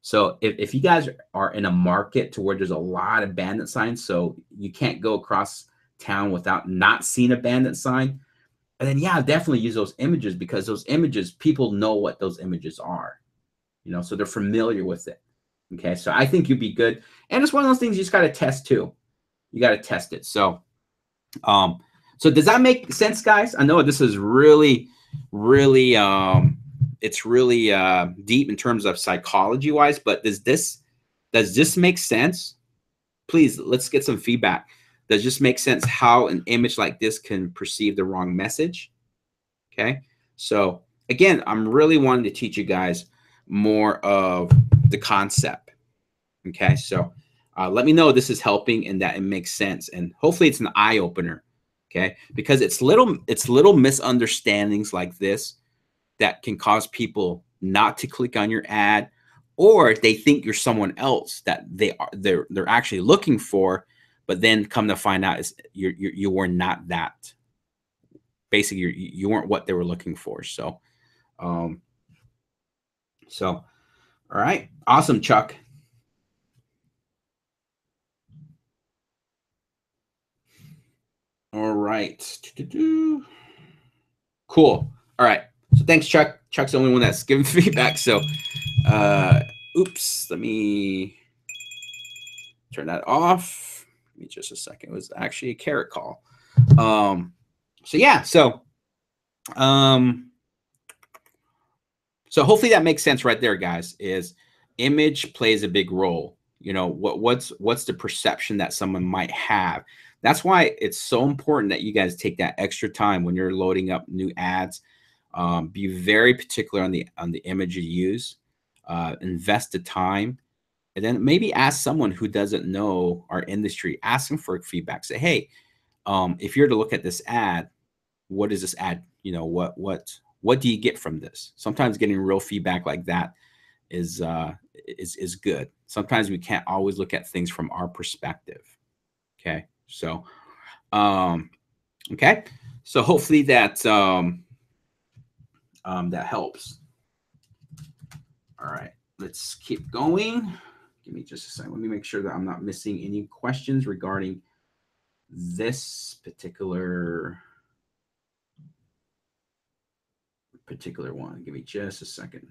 So if you guys are in a market to where there's a lot of bandit signs, so you can't go across town without not seeing a bandit sign, and then, yeah, definitely use those images, because those images, people know what those images are, so they're familiar with it. Okay, so I think you'd be good. And it's one of those things you just got to test too. You got to test it. So, so does that make sense, guys? I know this is really, really, it's really deep in terms of psychology wise, but does this make sense? Please, let's get some feedback. Does this make sense how an image like this can perceive the wrong message? Okay. So again, I'm really wanting to teach you guys more of the concept. Okay. So let me know this is helping and that it makes sense. And hopefully it's an eye opener. Okay. Because it's little misunderstandings like this that can cause people not to click on your ad, or they think you're someone else that they're actually looking for, but then come to find out is you were not that. Basically, you weren't what they were looking for. So, all right, awesome, Chuck. All right, cool. All right, so thanks, Chuck. Chuck's the only one that's giving feedback. So, oops, let me turn that off. Give me just a second. It was actually a carrot call. So yeah, so hopefully that makes sense right there, guys. Is image plays a big role. What's the perception that someone might have? That's why it's so important that you guys take that extra time when you're loading up new ads. Be very particular on the image you use. Invest the time, and then maybe ask someone who doesn't know our industry. Ask them for feedback. Say, hey, if you're to look at this ad, what is this ad? What do you get from this? Sometimes getting real feedback like that is good. Sometimes we can't always look at things from our perspective. Okay. So, okay. So hopefully that, that helps. All right, let's keep going. Give me just a second. Let me make sure that I'm not missing any questions regarding this particular one. Give me just a second.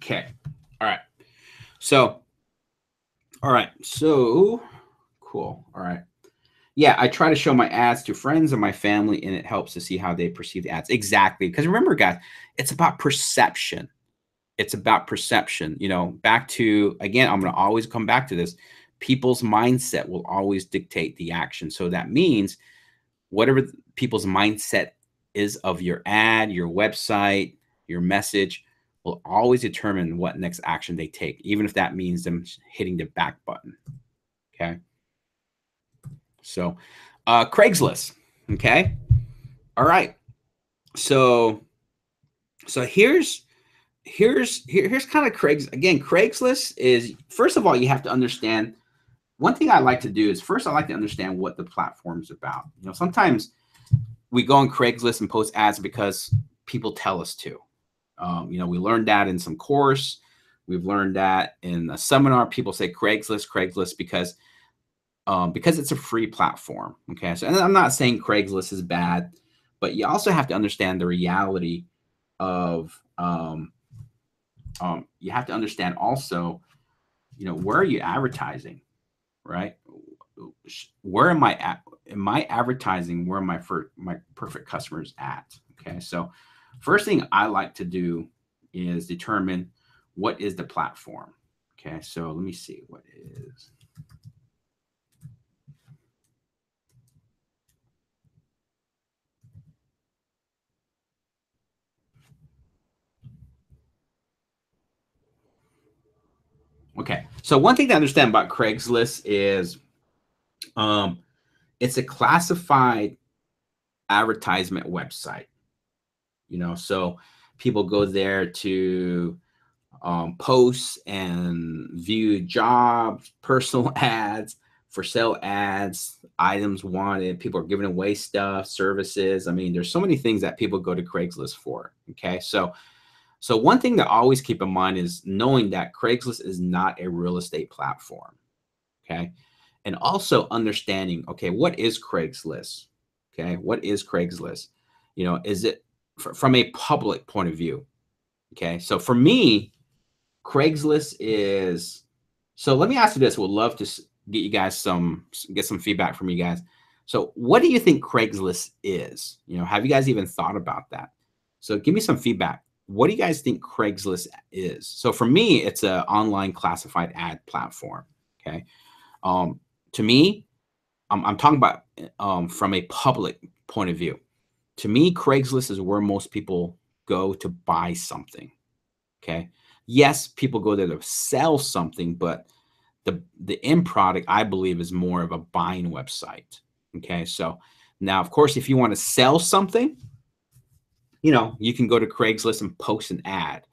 Okay. All right. So, cool. All right. Yeah, I try to show my ads to friends and my family, and it helps to see how they perceive the ads. Exactly. Because remember, guys, it's about perception. It's about perception. You know, back to, again, I'm going to always come back to this. People's mindset will always dictate the action. So that means whatever people's mindset is of your ad, your website, your message will always determine what next action they take, even if that means them hitting the back button. Okay. So, Craigslist. Okay. All right. So here's kind of Craigslist is, first of all, you have to understand. One thing I like to do is, first I like to understand what the platform's about. You know, sometimes we go on Craigslist and post ads because people tell us to. You know, we learned that in some course. We've learned that in a seminar. People say Craigslist because it's a free platform. Okay, so, and I'm not saying Craigslist is bad, but you also have to understand the reality of. You have to understand also, you know, where are you advertising, right? Where am I at? Am I advertising where my perfect customers at? Okay, so first thing I like to do is determine what is the platform. Okay, so let me see what is. Okay, so one thing to understand about Craigslist is it's a classified advertisement website. You know, so people go there to posts and view jobs, personal ads, for sale ads, items wanted. People are giving away stuff, services. I mean, there's so many things that people go to Craigslist for. Okay, so one thing to always keep in mind is knowing that Craigslist is not a real estate platform. Okay, and also understanding, okay, what is Craigslist? Okay, what is Craigslist? You know, is it from a public point of view? Okay, so for me, Craigslist is, so let me ask you this. We'd love to get you guys get some feedback from you guys. So what do you think Craigslist is? You know, have you guys even thought about that? So give me some feedback. What do you guys think Craigslist is? So for me, it's an online classified ad platform. Okay. To me, I'm talking about from a public point of view. To me, Craigslist is where most people go to buy something. Okay. Yes, people go there to sell something, but the end product, I believe, is more of a buying website. Okay. So now, of course, if you want to sell something, you know, you can go to Craigslist and post an ad,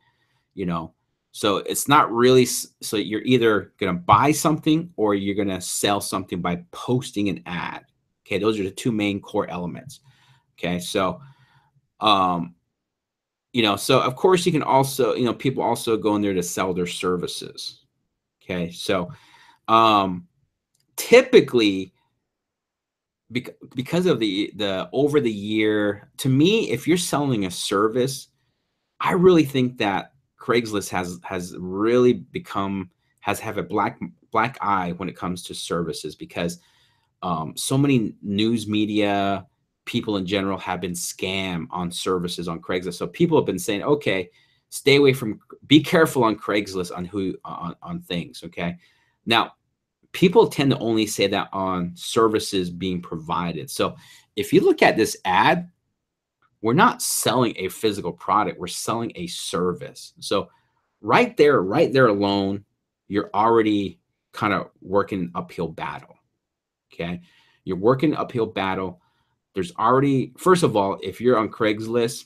you know. So it's not really, so you're either going to buy something or you're going to sell something by posting an ad. Okay. Those are the two main core elements. Okay. So, you know, so of course you can also, you know, people also go in there to sell their services. Okay. So, typically, because of the over the year, to me, if you're selling a service, I really think that Craigslist has really become, has have a black eye when it comes to services, because so many news media people in general have been scammed on services on Craigslist. So people have been saying, okay, stay away from, be careful on Craigslist on who on things. Okay, now people tend to only say that on services being provided. So if you look at this ad, we're not selling a physical product, we're selling a service. So right there alone, you're already kind of working uphill battle. Okay, you're working uphill battle. There's already, first of all, if you're on Craigslist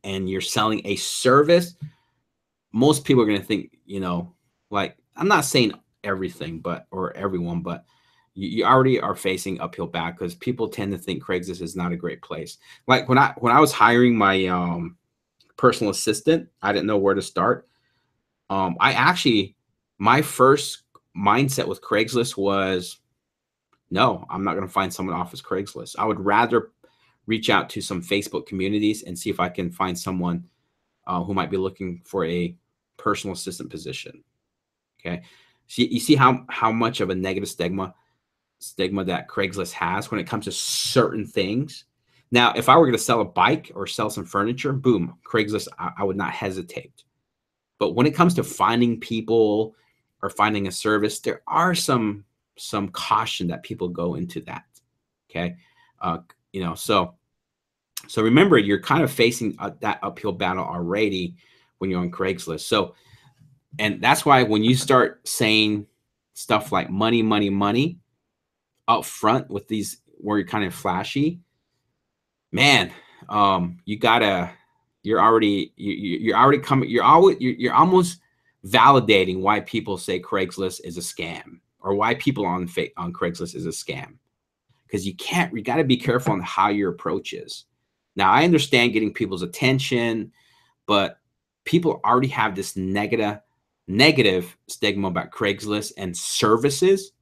and you're selling a service, most people are going to think, you know, like, I'm not saying everything, but or everyone, but you already are facing uphill battle because people tend to think Craigslist is not a great place. Like when I was hiring my personal assistant, I didn't know where to start. I actually my first mindset with Craigslist was no, I'm not going to find someone off as Craigslist. I would rather reach out to some Facebook communities and see if I can find someone who might be looking for a personal assistant position. Okay, so you see how much of a negative stigma that Craigslist has when it comes to certain things. Now, if I were going to sell a bike or sell some furniture, boom, Craigslist, I would not hesitate. But when it comes to finding people or finding a service, there are some caution that people go into that. Okay, uh, so remember, you're kind of facing that uphill battle already when you're on Craigslist. So, and that's why when you start saying stuff like money, money, money up front with these where you're kind of flashy, man, you're already coming, you're almost validating why people say Craigslist is a scam or why people on Craigslist is a scam. Because you got to be careful on how your approach is. Now, I understand getting people's attention, but people already have this negative stigma about Craigslist and services.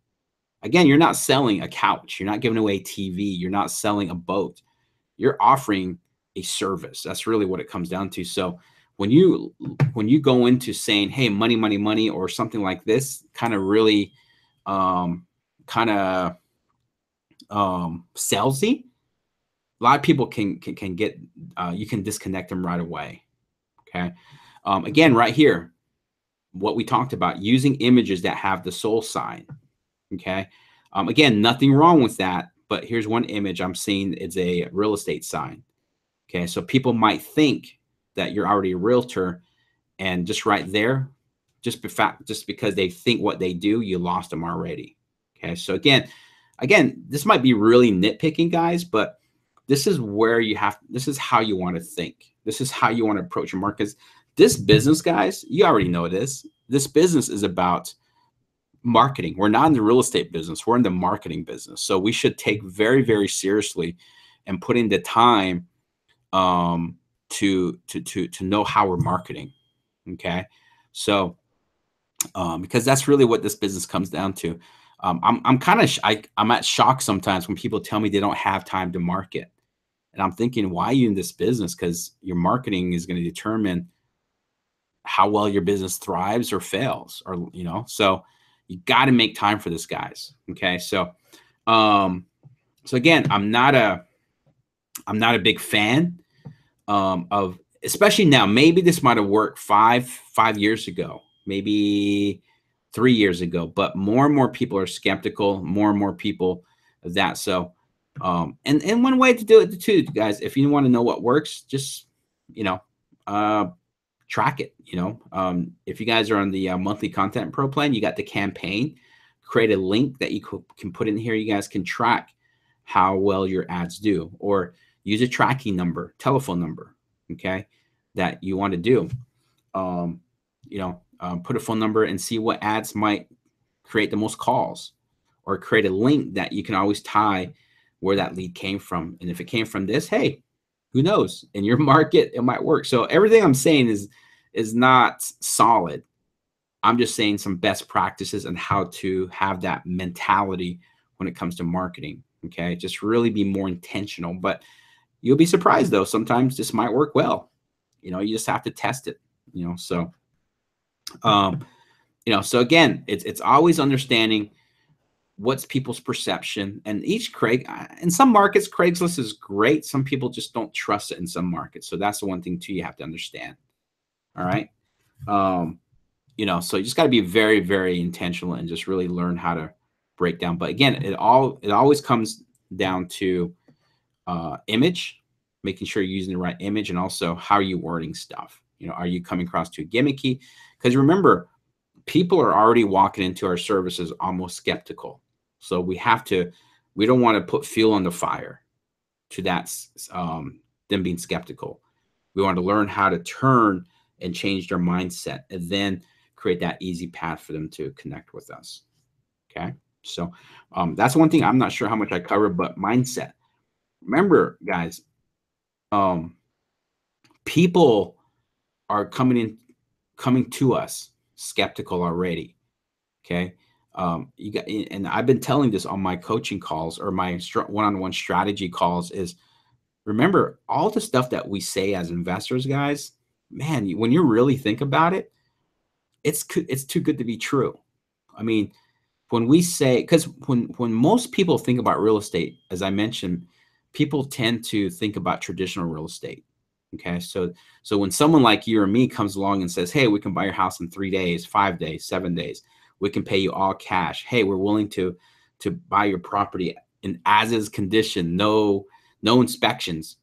Again, you're not selling a couch. You're not giving away a TV. You're not selling a boat. You're offering a service. That's really what it comes down to. So when you go into saying, hey, money, money, money, or something like this, kind of really salesy, a lot of people can get you can disconnect them right away. Okay. Again, right here, what we talked about, using images that have the soul sign. Okay. Again, nothing wrong with that, but here's one image I'm seeing. It's a real estate sign. Okay. So people might think that you're already a realtor, and just right there, just because they think what they do, you lost them already. Okay. So again, this might be really nitpicking, guys, but this is where this is how you want to think. This is how you want to approach your market. This business, guys, you already know this. This business is about marketing. We're not in the real estate business. We're in the marketing business. So we should take very, very seriously and put in the time to know how we're marketing. Okay. So because that's really what this business comes down to. I'm at shock sometimes when people tell me they don't have time to market. And I'm thinking, why are you in this business? Because your marketing is going to determine how well your business thrives or fails, or, so you got to make time for this, guys. Okay. So, so again, I'm not a big fan, of, especially now, maybe this might've worked 5 years ago, maybe 3 years ago, but more and more people are skeptical, more and more people of that. So, and one way to do it too, guys, if you want to know what works, just, track it. If you guys are on the monthly content pro plan, you got the campaign, create a link that you can put in here. You guys can track how well your ads do, or use a tracking number, telephone number. Okay. That you want to do, put a phone number and see what ads might create the most calls, or create a link that you can always tie where that lead came from. And if it came from this, hey, who knows? In your market, it might work. So everything I'm saying is not solid. I'm just saying some best practices and how to have that mentality when it comes to marketing. Okay. Just really be more intentional, but you'll be surprised though. Sometimes this might work well. You just have to test it, so, so again, it's always understanding what's people's perception, and in some markets, Craigslist is great. Some people just don't trust it in some markets. So that's the one thing too, you have to understand. All right. So you just got to be very, very intentional and just really learn how to break down. But again, it always comes down to image, making sure you're using the right image, and also how are you wording stuff? Are you coming across too gimmicky? Because remember, people are already walking into our services almost skeptical. So we don't want to put fuel on the fire to that, them being skeptical. We want to learn how to turn and change their mindset. And then create that easy path for them to connect with us. Okay. So that's one thing I'm not sure how much I covered, but mindset. Remember, guys, people are coming to us skeptical already. Okay. You got, and I've been telling this on my coaching calls or my one-on-one strategy calls is remember all the stuff that we say as investors, guys, man, when you really think about it, it's too good to be true. I mean, when we say, because when most people think about real estate, as I mentioned, people tend to think about traditional real estate. Okay, so when someone like you or me comes along and says, "Hey, we can buy your house in 3 days, 5 days, 7 days. We can pay you all cash. Hey, we're willing to buy your property in as is condition, no inspections."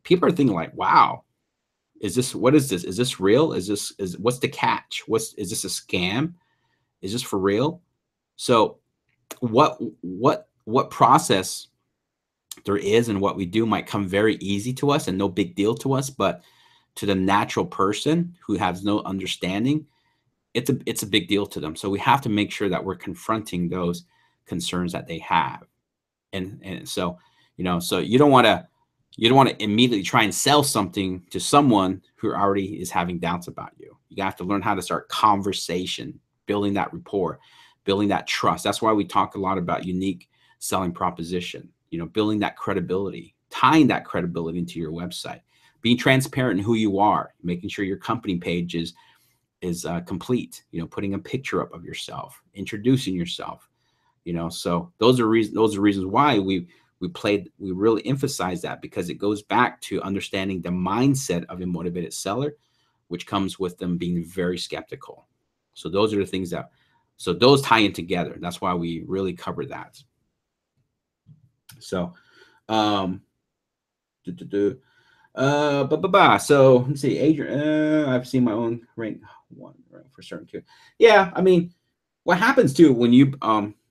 People are thinking like, "Wow, what is this? Is this real? What's the catch? Is this a scam? Is this for real?" So what process there is and what we do might come very easy to us and no big deal to us, but to the natural person who has no understanding, it's a big deal to them. So we have to make sure that we're confronting those concerns that they have. And so, so you don't want to immediately try and sell something to someone who already is having doubts about you. You have to learn how to start conversation, building that rapport, building that trust. That's why we talk a lot about unique selling proposition, building that credibility, tying that credibility into your website, being transparent in who you are, making sure your company page is complete, putting a picture up of yourself, introducing yourself, so those are reasons why we really emphasize that, because it goes back to understanding the mindset of a motivated seller, which comes with them being very skeptical. So those are the things so those tie in together. That's why we really cover that. So, so let's see, Adrian, I've seen my own rank one for certain too. Yeah. I mean, what happens too when you,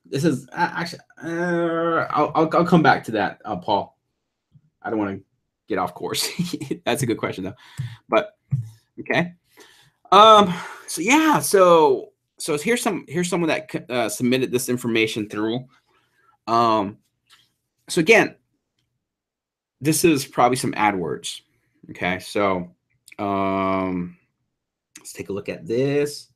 this is actually, I'll come back to that, Paul. I don't want to get off course. That's a good question though, but okay. So yeah, so here's someone that submitted this information through. So again, this is probably some AdWords. Okay, so let's take a look at this.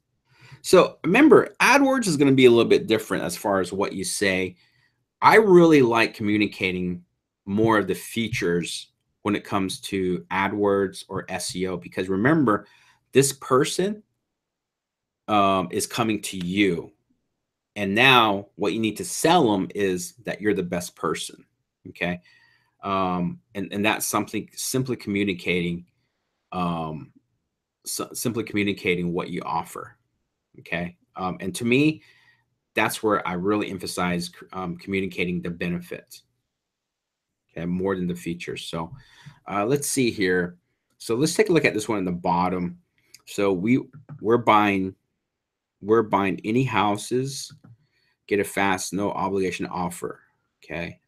So remember, AdWords is going to be a little bit different as far as what you say. I really like communicating more of the features when it comes to AdWords or SEO, because remember, this person is coming to you. And now what you need to sell them is that you're the best person. Okay. And that's something, simply communicating what you offer. Okay. And to me, that's where I really emphasize communicating the benefits. Okay. More than the features. So let's see here. So let's take a look at this one in the bottom. So we're buying any houses, get a fast, no obligation offer. Okay.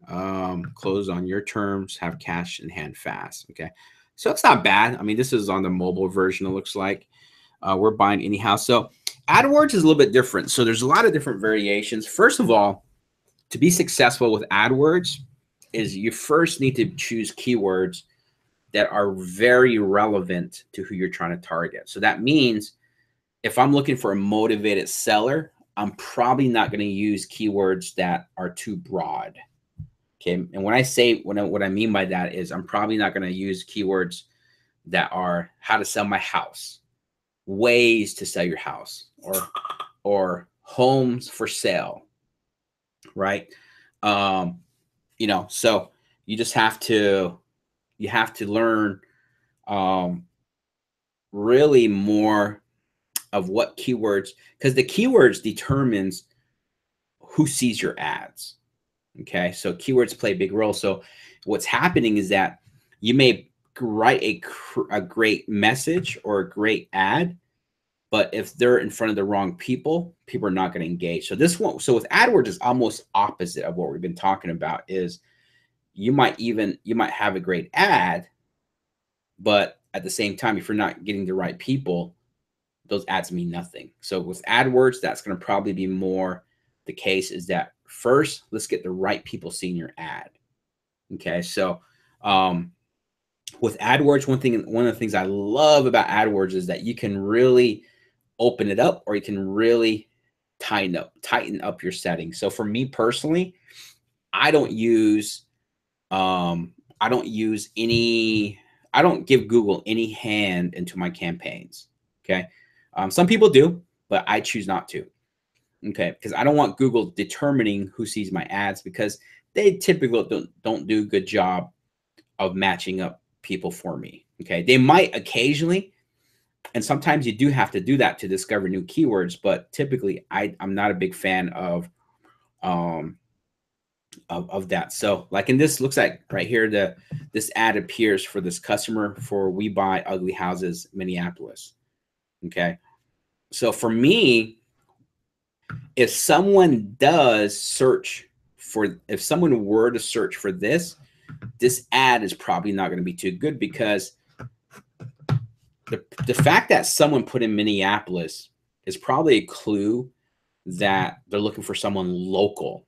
Close on your terms, have cash in hand fast. Okay. So it's not bad. I mean, this is on the mobile version, it looks like. We're buying any house. So AdWords is a little bit different. So there's a lot of different variations. First of all, to be successful with AdWords is you first need to choose keywords that are very relevant to who you're trying to target. So that means if I'm looking for a motivated seller, I'm probably not going to use keywords that are too broad. Okay. And when I say, what I mean by that is I'm probably not going to use keywords that are how to sell my house, ways to sell your house, or homes for sale. Right. So you just have to, learn really more of what keywords, because the keywords determines who sees your ads. Okay. So keywords play a big role. So what's happening is that you may write a great message or a great ad, but if they're in front of the wrong people are not going to engage. So with AdWords is almost opposite of what we've been talking about. Is you might have a great ad, but at the same time, if you're not getting the right people, those ads mean nothing. So with AdWords, that's going to probably be more the case, is that first, let's get the right people seeing your ad. Okay. So with AdWords, one of the things I love about AdWords is that you can really open it up, or you can really tighten up your settings. So for me personally, I don't use I don't use any, I don't give Google any hand into my campaigns. Okay. Some people do, but I choose not to. Okay. Because I don't want Google determining who sees my ads, because they typically don't do a good job of matching up people for me. Okay. They might occasionally, and sometimes you do have to do that to discover new keywords, but typically I'm not a big fan um, of that. So like in this, looks like right here, this ad appears for this customer for We Buy Ugly Houses, Minneapolis. Okay. So for me, if someone if someone were to search for this ad is probably not going to be too good, because the fact that someone put in Minneapolis is probably a clue that they're looking for someone local.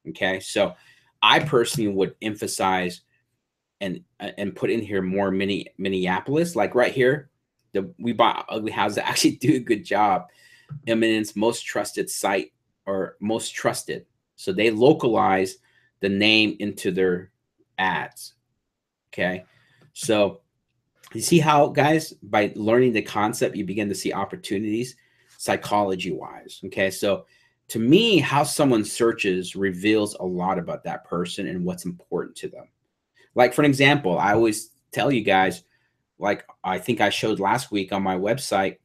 Okay. So I personally would emphasize and put in here more Minneapolis, like right here, the We Buy Ugly Houses actually do a good job. Eminence, most trusted site, or most trusted. So they localize the name into their ads. Okay. So you see how, guys, by learning the concept, you begin to see opportunities psychology wise. Okay. So to me, how someone searches reveals a lot about that person and what's important to them. Like, for an example, I always tell you guys, like I think I showed last week on my website,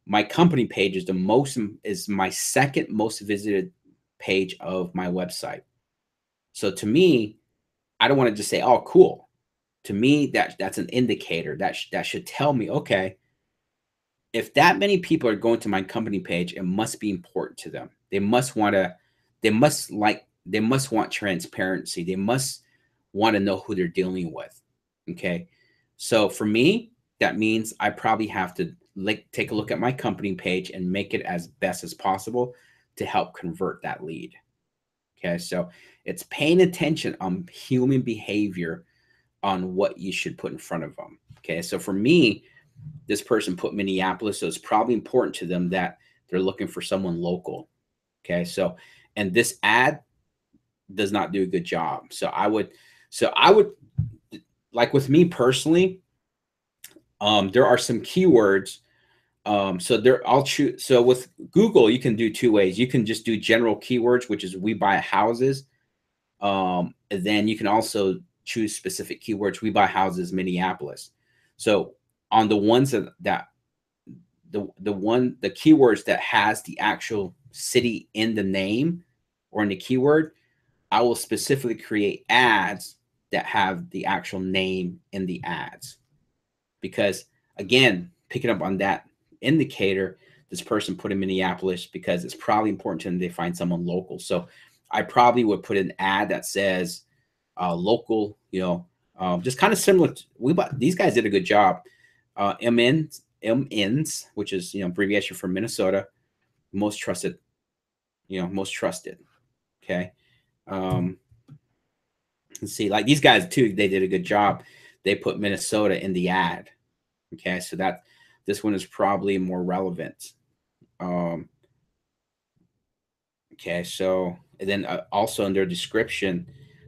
my company page is my second most visited page of my website. So to me, I don't want to just say, oh, cool. To me, that's an indicator that should tell me, okay, if that many people are going to my company page, it must be important to them. They must want transparency. They must want to know who they're dealing with. Okay. So for me, that means I probably have to take a look at my company page and make it as best as possible to help convert that lead. Okay. So it's paying attention on human behavior, on what you should put in front of them. Okay. So for me, this person put Minneapolis, so it's probably important to them that they're looking for someone local. Okay. So, and this ad does not do a good job. So I would, like with me personally, there are some keywords. I'll choose. So with Google, you can do two ways. You can just do general keywords, which is We Buy Houses. And then you can also choose specific keywords. We Buy Houses, Minneapolis. So on the ones the keywords that has the actual city in the name or in the keyword, I will specifically create ads that have the actual name in the ads. Because again, picking up on that indicator, this person put in Minneapolis because it's probably important to them they find someone local. So I probably would put an ad that says local, just kind of similar to, these guys did a good job. MNs, which is abbreviation for Minnesota, most trusted. Okay. Let's see, like these guys too, they did a good job. They put Minnesota in the ad. Okay, so this one is probably more relevant. Okay, so and then also in their description,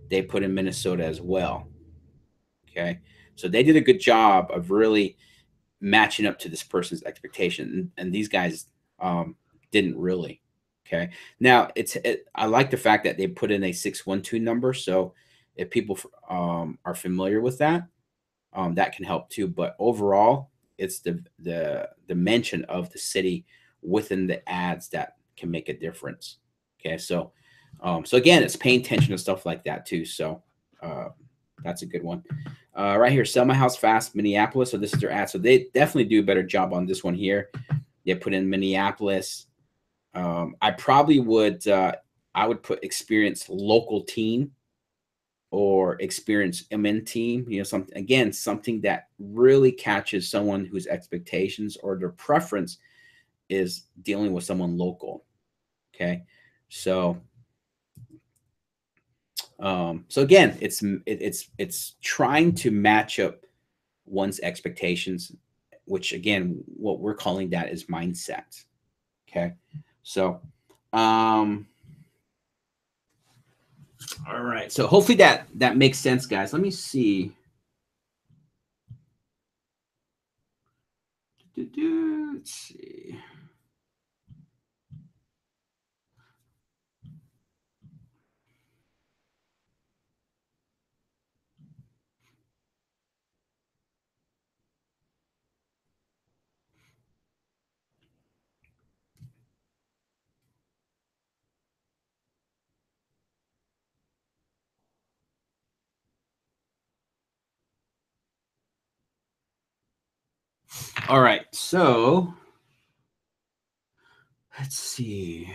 they put in Minnesota as well. Okay, so they did a good job of really matching up to this person's expectation, and these guys didn't really. Okay, now I like the fact that they put in a 612 number, so if people are familiar with that, that can help too. But overall, it's the mention of the city within the ads that can make a difference. Okay, so again, it's paying attention to stuff like that too. So that's a good one. Right here, Sell My House Fast, Minneapolis. So this is their ad. So they definitely do a better job on this one here. They put in Minneapolis. I probably would I would put experienced local team or experienced MN team. Something that really catches someone whose expectations or their preference is dealing with someone local. Okay. So, so again, it's trying to match up one's expectations, which again, what we're calling that is mindset. Okay. So, um, all right. So hopefully that makes sense, guys. Let me see. Let's see. All right. So let's see.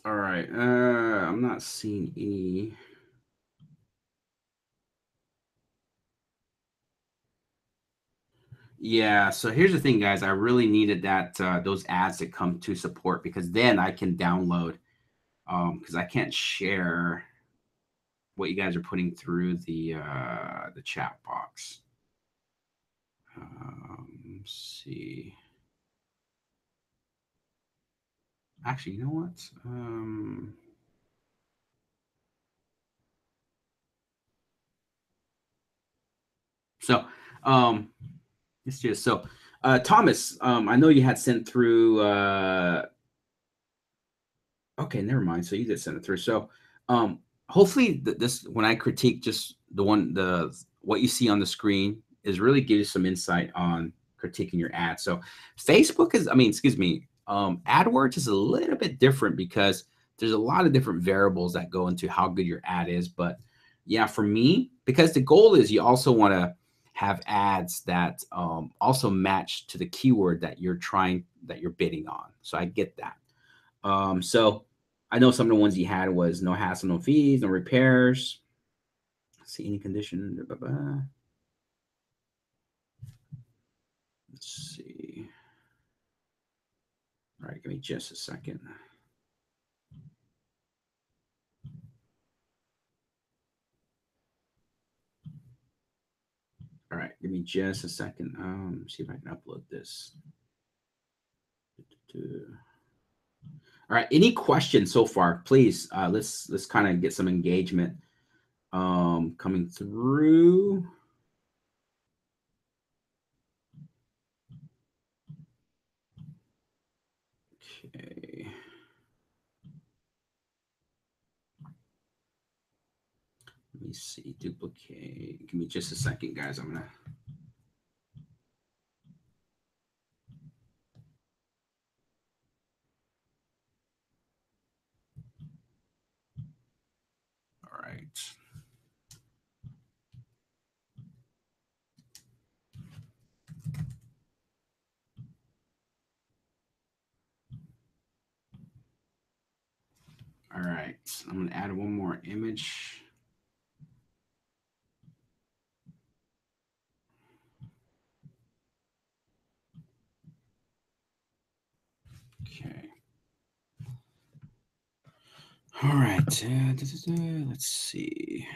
All right. I'm not seeing any. Yeah. So here's the thing, guys. I really needed that those ads to come to support because then I can download. Because I can't share what you guys are putting through the chat box. Let's see. Actually, you know what? So, let's just so, Thomas. I know you had sent through. Okay, never mind. So you did send it through. So, hopefully, this when I critique just the what you see on the screen is really give you some insight on critiquing your ad. So, Facebook is, I mean, excuse me, AdWords is a little bit different because there's a lot of different variables that go into how good your ad is. But yeah, for me, because the goal is you also want to have ads that also match to the keyword that you're bidding on. So I get that. So I know some of the ones he had was no hassle, no fees, no repairs. Let's see any condition. Blah, blah, blah. Let's see. All right, give me just a second. All right, give me just a second. See if I can upload this. All right, any questions so far? Please, let's kind of get some engagement coming through. Okay. Let me see. Duplicate. Give me just a second, guys. I'm gonna. All right. All right. I'm gonna add one more image. Okay. All right. Let's see.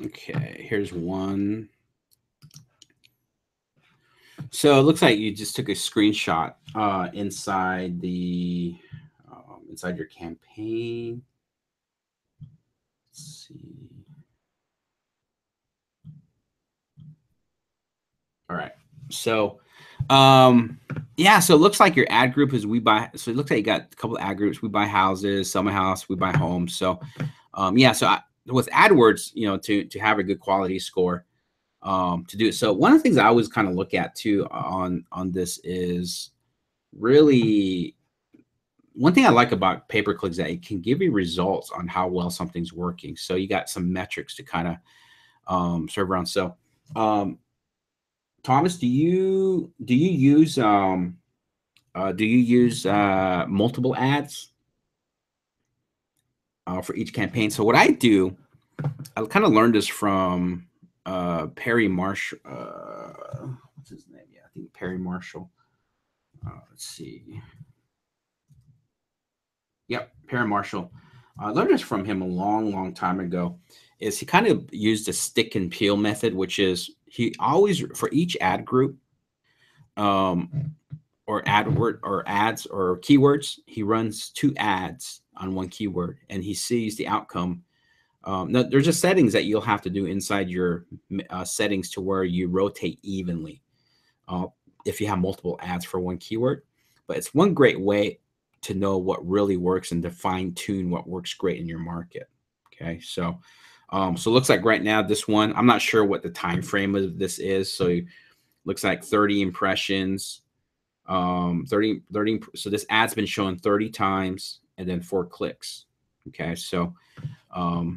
Okay. Here's one. So it looks like you just took a screenshot inside inside your campaign. Let's see. All right. So, yeah. So it looks like your ad group is We Buy. So it looks like you got a couple of ad groups: We Buy Houses, Sell My House, We Buy Homes. So, yeah. So with AdWords, to have a good quality score, to do it. So one of the things I always kind of look at too on this is really one thing I like about pay-per-click is that it can give you results on how well something's working. So you got some metrics to kind of server on. So, Thomas, do you use multiple ads for each campaign? So what I do, I kind of learned this from Perry Marshall. What's his name? Yeah, I think Perry Marshall. Let's see. Yep, Perry Marshall. I learned this from him a long time ago. Is he kind of used a stick and peel method, which is he always, for each ad group, or AdWord or ads or keywords, he runs 2 ads on one keyword and he sees the outcome. Now, there's just settings that you'll have to do inside your settings to where you rotate evenly if you have multiple ads for one keyword. But it's one great way to know what really works and to fine tune what works great in your market. Okay, so so it looks like right now this one, I'm not sure what the time frame of this is. So it looks like 30 impressions. 30, so this ad's been shown 30 times and then 4 clicks. Okay, so all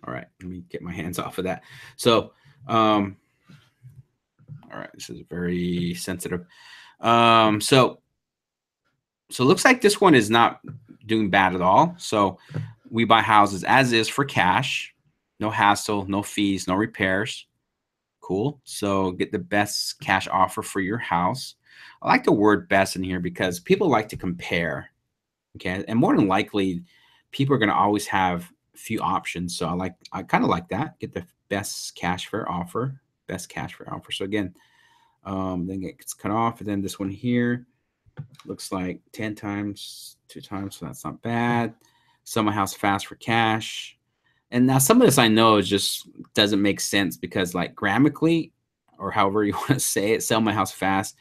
right, let me get my hands off of that. So all right, this is very sensitive. So it looks like this one is not doing bad at all. So we buy houses as is for cash, no hassle, no fees, no repairs. Cool. So get the best cash offer for your house. I like the word best in here because people like to compare. Okay. And more than likely, people are going to always have a few options. So I kind of like that. Get the best cash fair offer. Best cash fair offer. So again, then it gets cut off. And then this one here looks like 10 times, 2 times. So that's not bad. Sell my house fast for cash. And now some of this I know is just doesn't make sense because like grammatically or however you want to say it, sell my house fast,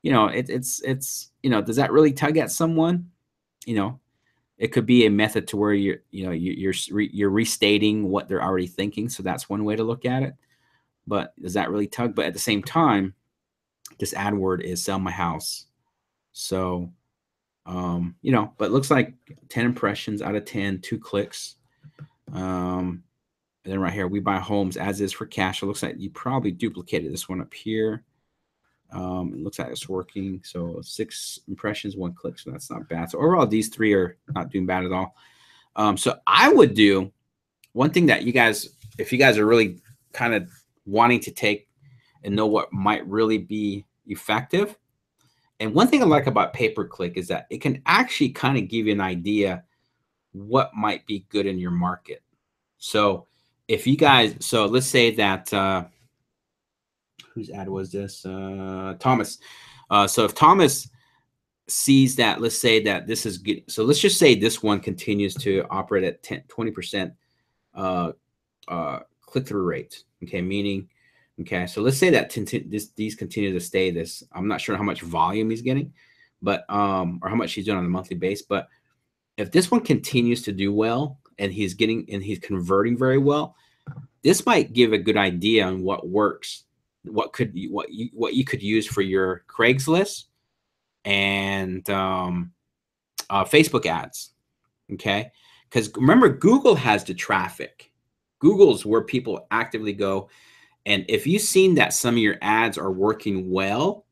it's does that really tug at someone? It could be a method to where you're restating what they're already thinking. So that's one way to look at it. But does that really tug? But at the same time, this ad word is sell my house. So, but it looks like 10 impressions out of 10, 2 clicks. And then right here, we buy homes as is for cash. It looks like you probably duplicated this one up here. It looks like it's working. So 6 impressions, 1 click. So that's not bad. So overall, these 3 are not doing bad at all. So I would do one thing that you guys, if you guys are really kind of wanting to take and know what might really be effective. And one thing I like about pay-per-click is that it can actually kind of give you an idea what might be good in your market. So if you guys, so let's say that, whose ad was this? Thomas. So if Thomas sees that, let's say that this is good. So let's just say this one continues to operate at 20% click-through rate. Okay, meaning, okay, so let's say that these continue to stay this. I'm not sure how much volume he's getting, but or how much he's doing on a monthly basis. But if this one continues to do well and he's converting very well, this might give a good idea on what works, what you could use for your Craigslist and Facebook ads. Okay, because remember, Google has the traffic. Google's where people actively go. And if you've seen that some of your ads are working well,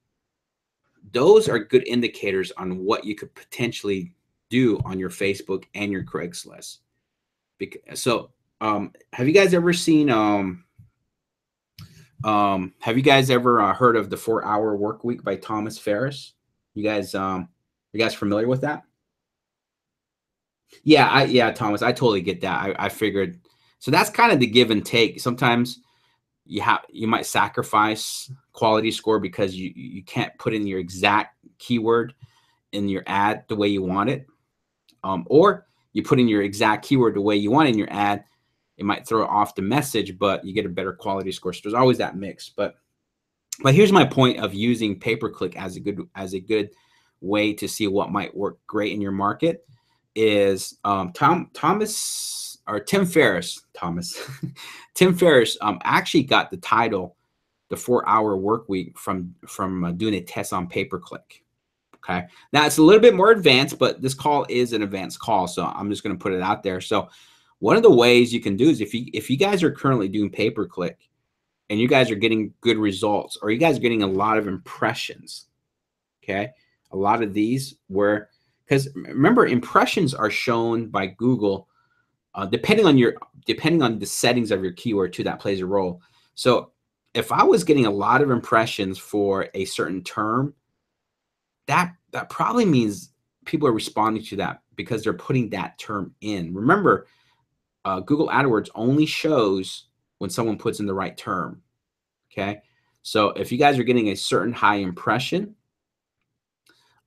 those are good indicators on what you could potentially do on your Facebook and your Craigslist. So have you guys ever seen, have you guys ever heard of the 4-Hour Work Week by Thomas Ferris? You guys familiar with that? Yeah, Thomas, I totally get that. I figured. So that's kind of the give and take. Sometimes you might sacrifice quality score because you can't put in your exact keyword in your ad the way you want it, or you put in your exact keyword the way you want in your ad. It might throw off the message, but you get a better quality score. So there's always that mix. But here's my point of using pay-per-click as a good way to see what might work great in your market is Tim Ferriss actually got the title, the 4-Hour Work Week from doing a test on pay-per-click. Okay. Now it's a little bit more advanced, but this call is an advanced call. So I'm just going to put it out there. So one of the ways you can do is if you guys are currently doing pay-per-click and you guys are getting good results, or you guys are getting a lot of impressions, okay? A lot of these where, because remember, impressions are shown by Google depending on the settings of your keyword too, that plays a role. So if I was getting a lot of impressions for a certain term, that probably means people are responding to that because they're putting that term in. Remember, Google AdWords only shows when someone puts in the right term. Okay, so if you guys are getting a certain high impression,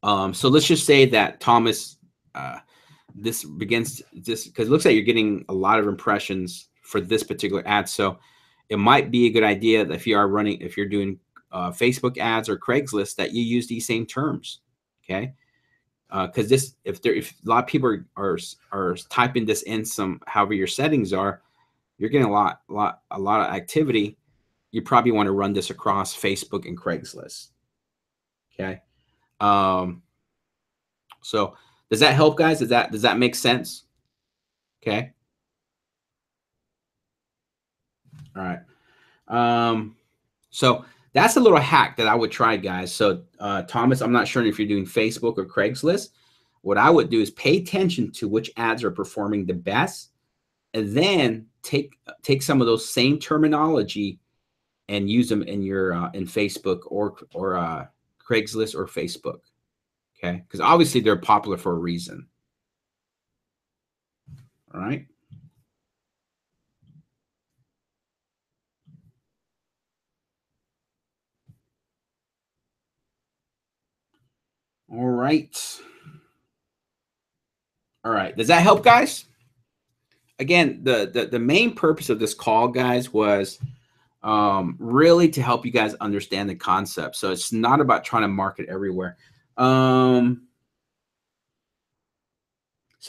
so let's just say that Thomas, this because it looks like you're getting a lot of impressions for this particular ad. So it might be a good idea that if you're doing Facebook ads or Craigslist, that you use these same terms. Okay, because if a lot of people are typing this in however your settings are, you're getting a lot of activity. You probably want to run this across Facebook and Craigslist. Okay. So does that help, guys? Does that make sense? Okay. All right. So that's a little hack that I would try, guys. So Thomas, I'm not sure if you're doing Facebook or Craigslist. What I would do is pay attention to which ads are performing the best, and then take some of those same terminology and use them in your in Facebook or Craigslist or Facebook. Okay, because obviously they're popular for a reason. All right. All right. All right. Does that help, guys? Again, the main purpose of this call, guys, was really to help you guys understand the concept. So it's not about trying to market everywhere. So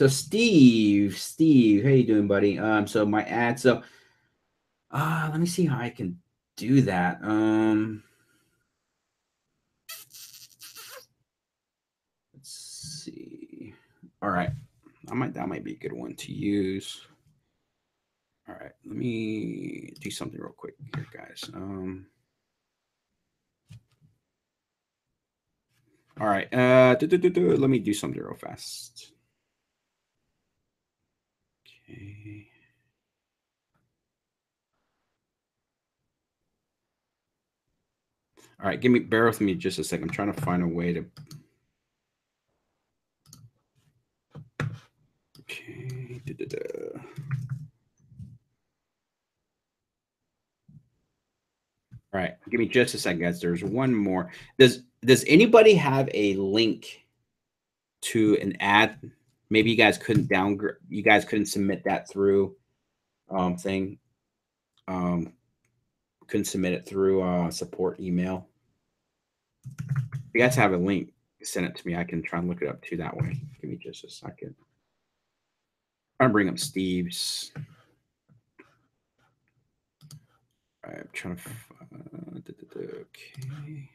Steve, how you doing, buddy? So my ad. So let me see how I can do that. Let's see. All right. That might be a good one to use. All right. Let me do something real quick here, guys. All right. Let me do something real fast. Okay. All right. Bear with me just a second. I'm trying to find a way to. Okay. All right, give me just a second, guys. There's one more. Does anybody have a link to an ad? Maybe you guys couldn't downgrade. You guys couldn't submit that through thing. Um, couldn't submit it through support email. If you guys have a link, send it to me. I can try and look it up too that way. Give me just a second. I'm bring up Steve's. I'm trying to. Okay.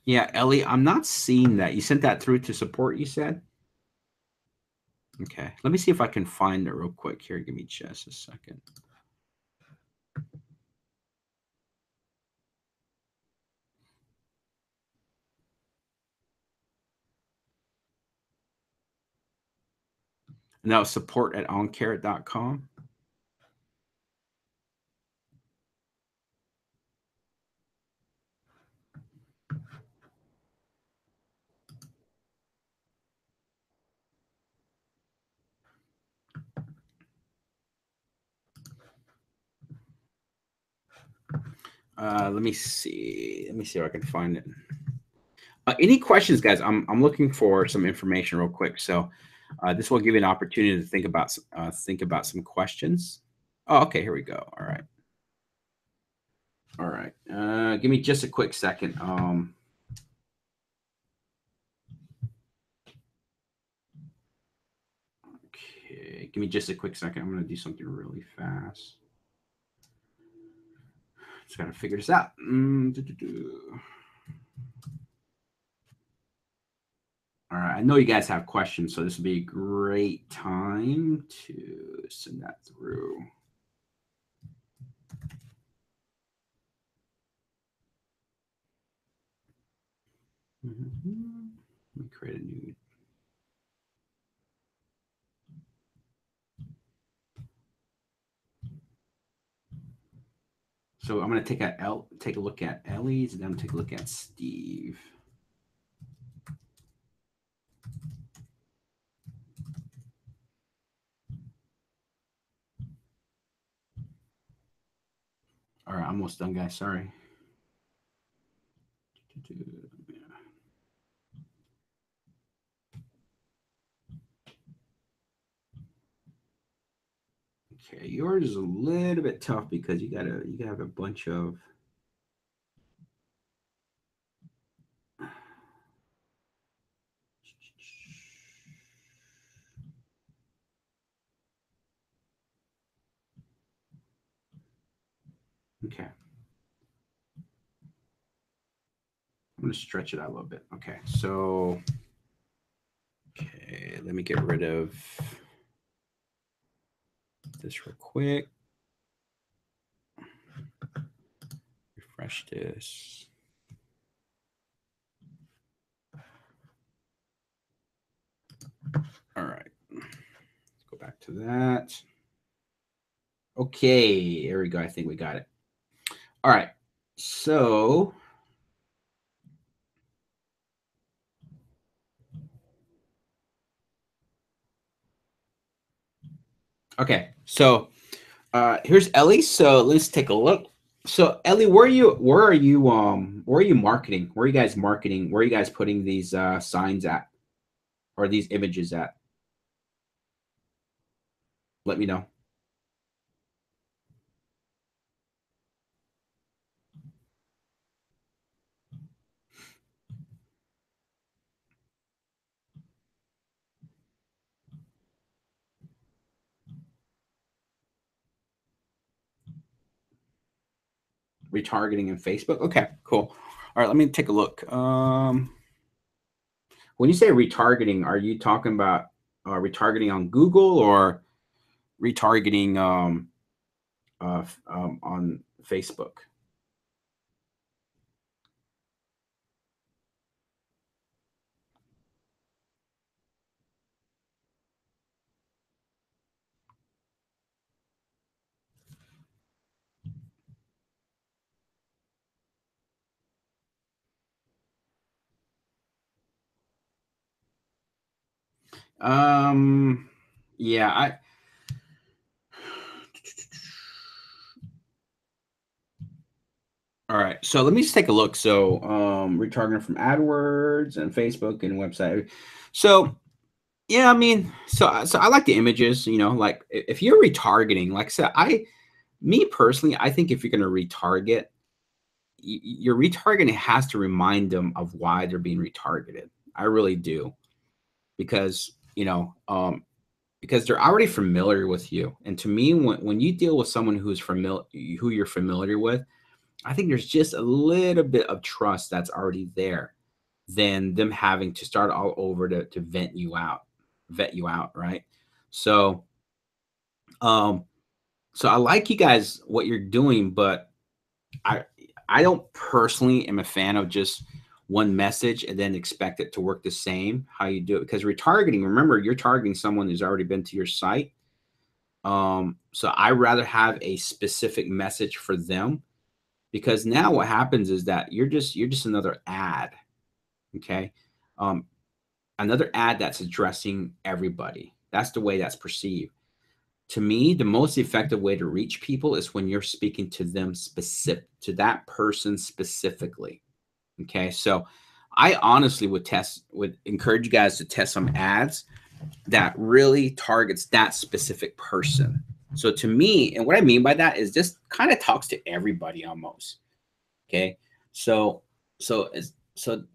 Yeah, Ellie, I'm not seeing that. You sent that through to support, you said? Okay. Let me see if I can find it real quick here. Give me just a second. And that was support at oncarrot.com. Let me see. Let me see if I can find it. Any questions, guys? I'm looking for some information real quick. So this will give you an opportunity to think about some questions. Oh, okay. Here we go. All right. All right. Give me just a quick second. give me just a quick second. I'm going to do something really fast. Just got to figure this out. All right, I know you guys have questions, so this will be a great time to send that through. Let me create a new. So I'm going to take a look at Ellie's, and then take a look at Steve. All right, almost done, guys. Sorry. Okay, yours is a little bit tough because you gotta have a bunch of. Okay. I'm going to stretch it out a little bit. Okay, so, okay, let me get rid of this real quick. Refresh this. All right, let's go back to that. Okay, there we go. I think we got it. All right, so okay, so here's Ellie. So let's take a look. So Ellie, where are you marketing? Where are you guys marketing? Where are you guys putting these signs at, or these images at? Let me know. Retargeting in Facebook. Okay, cool. All right, let me take a look. When you say retargeting, are you talking about retargeting on Google or retargeting on Facebook? Yeah, all right. So let me just take a look. So retargeting from AdWords and Facebook and website. So yeah, I mean, so I like the images, like if you're retargeting, like I said, me personally, I think if you're going to retarget, your retargeting has to remind them of why they're being retargeted. I really do, because because they're already familiar with you. And to me, when you deal with someone who you're familiar with, I think there's just a little bit of trust that's already there, than them having to start all over to vet you out, right? So, um, so I like you guys what you're doing, but I I don't personally am a fan of just one message and then expect it to work the same how you do it, because retargeting, remember, you're targeting someone who's already been to your site. So I rather have a specific message for them, because now what happens is that you're just another ad. Okay. Um, Another ad that's addressing everybody. That's the way that's perceived. To me, the most effective way to reach people is when you're speaking to them specific, to that person specifically. Okay. So I honestly would encourage you guys to test some ads that really targets that specific person. So to me, and what I mean by that is just kind of talks to everybody almost. Okay. So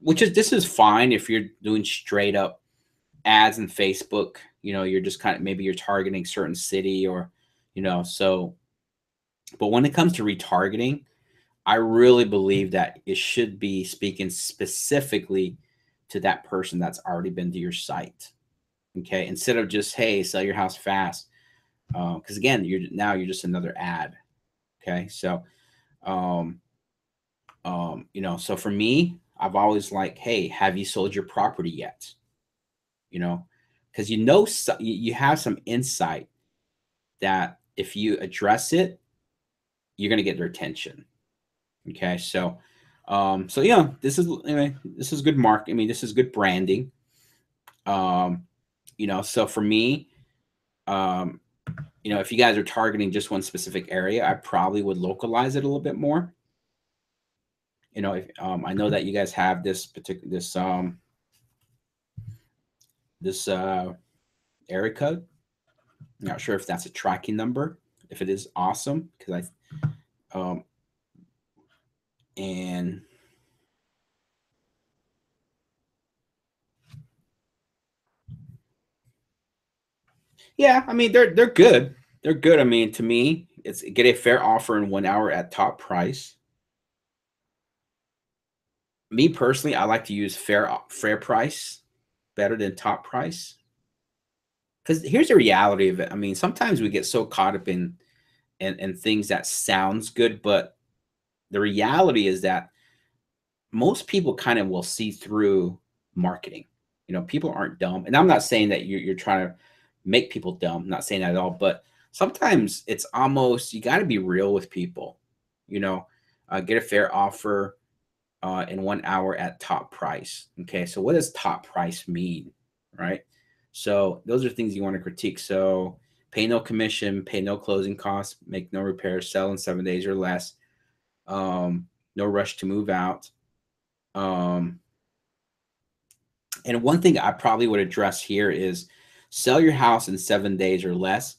which is, this is fine if you're doing straight up ads in Facebook, you're just kind of, maybe you're targeting certain city, or, so, but when it comes to retargeting, I really believe that it should be speaking specifically to that person that's already been to your site. Okay. Instead of just, hey, sell your house fast. Because again, you're just another ad. Okay. So, um, so for me, I've always like, hey, have you sold your property yet? Because you have some insight that if you address it, you're gonna get their attention. Okay, so yeah, this is good mark. I mean, this is good branding. Um, so for me, um, if you guys are targeting just one specific area, I probably would localize it a little bit more. If I know that you guys have this area code. I'm not sure if that's a tracking number. If it is, awesome, because and yeah, I mean they're good. They're good. I mean, to me, it's get a fair offer in 1 hour at top price. Me personally, I like to use fair price better than top price. Because here's the reality of it. I mean, sometimes we get so caught up in things that sounds good, but the reality is that most people kind of will see through marketing. People aren't dumb, and I'm not saying that you're trying to make people dumb. I'm not saying that at all, but sometimes it's almost you got to be real with people. Get a fair offer in 1 hour at top price. Okay, so what does top price mean, right? So those are things you want to critique. So pay no commission, pay no closing costs, make no repairs, sell in 7 days or less. No rush to move out. Um, and one thing I probably would address here is sell your house in 7 days or less.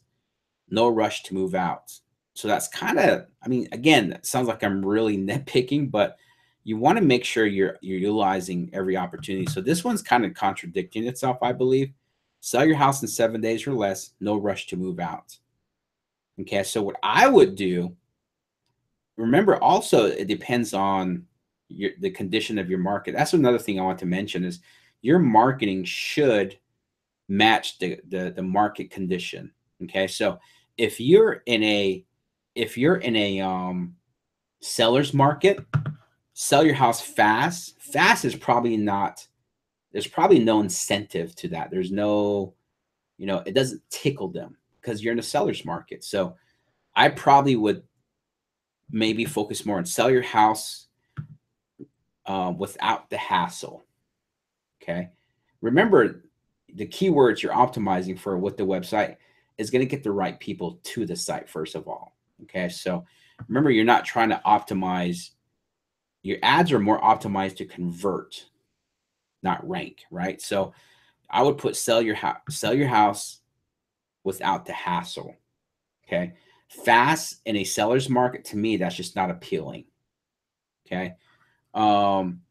No rush to move out. So that's kind of, I mean, again, that sounds like I'm really nitpicking, but you want to make sure you're utilizing every opportunity. So this one's kind of contradicting itself, I believe. Sell your house in 7 days or less. No rush to move out. Okay, so what I would do, remember also it depends on the condition of your market. That's another thing I want to mention is your marketing should match the market condition. Okay, so if you're in a seller's market, sell your house fast. Fast is probably not. There's probably no incentive to that. There's no, it doesn't tickle them because you're in a seller's market. So I probably would maybe focus more on sell your house without the hassle. Okay. Remember, the keywords you're optimizing for with the website is going to get the right people to the site, first of all. Okay. So remember, you're not trying to optimize. Your ads are more optimized to convert, not rank, right? So I would put sell your house without the hassle. Okay. Fast in a seller's market, to me, that's just not appealing. Okay. Um,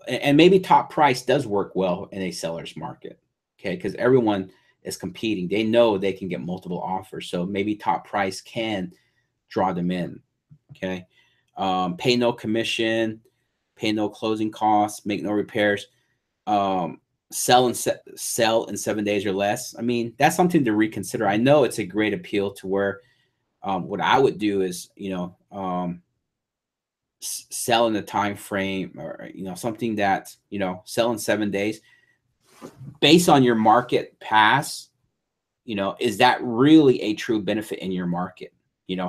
and maybe top price does work well in a seller's market. Okay. Because everyone is competing. They know they can get multiple offers. So maybe top price can draw them in. Okay. Pay no commission, pay no closing costs, make no repairs. Sell in 7 days or less. I mean, that's something to reconsider. I know it's a great appeal to where what I would do is, sell in the time frame, or something that sell in 7 days based on your market pass. Is that really a true benefit in your market?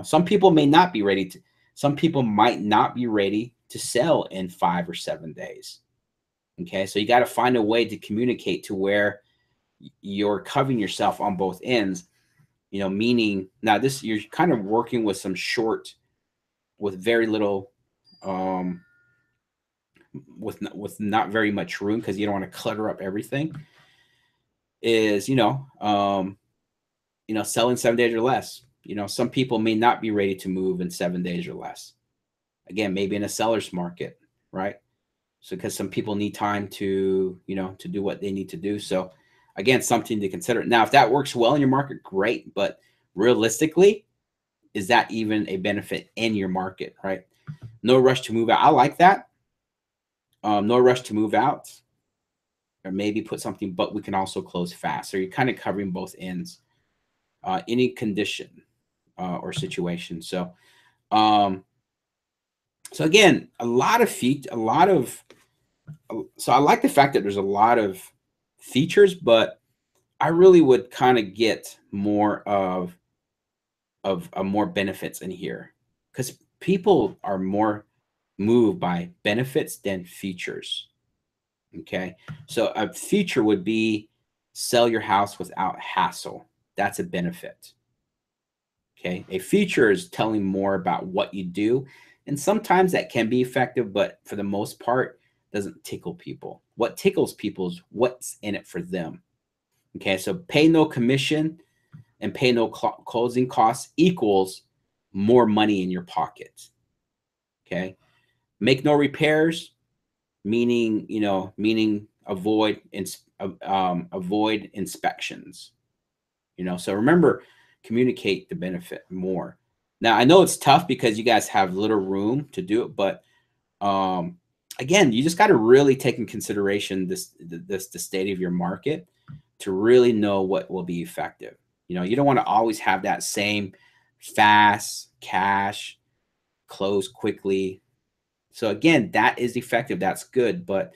Some people may not be ready to. Some people might not be ready to sell in 5 or 7 days. Okay, so you got to find a way to communicate to where you're covering yourself on both ends. Meaning now this you're kind of working with with very little, with not very much room because you don't want to clutter up everything. Is sell in 7 days or less. Some people may not be ready to move in 7 days or less. Again, maybe in a seller's market, right? So because some people need time to to do what they need to do. So again, something to consider. Now, if that works well in your market, great. But realistically, is that even a benefit in your market, right? No rush to move out. I like that. No rush to move out, or maybe put something, but we can also close fast. So you're kind of covering both ends, any condition or situation. Um, so again, a lot of so I like the fact that there's a lot of features, but I really would kind of get more of more benefits in here because people are more moved by benefits than features. Okay, so a feature would be sell your house without hassle. That's a benefit. Okay, a feature is telling more about what you do, and sometimes that can be effective, but for the most part, doesn't tickle people. What tickles people is what's in it for them. Okay, so pay no commission and pay no closing costs equals more money in your pocket. Okay, make no repairs, meaning meaning avoid inspections. So remember, communicate the benefit more. Now I know it's tough because you guys have little room to do it, but um, again, you just got to really take in consideration the state of your market to really know what will be effective. You don't want to always have that same fast cash close quickly. So again, that is effective. That's good, but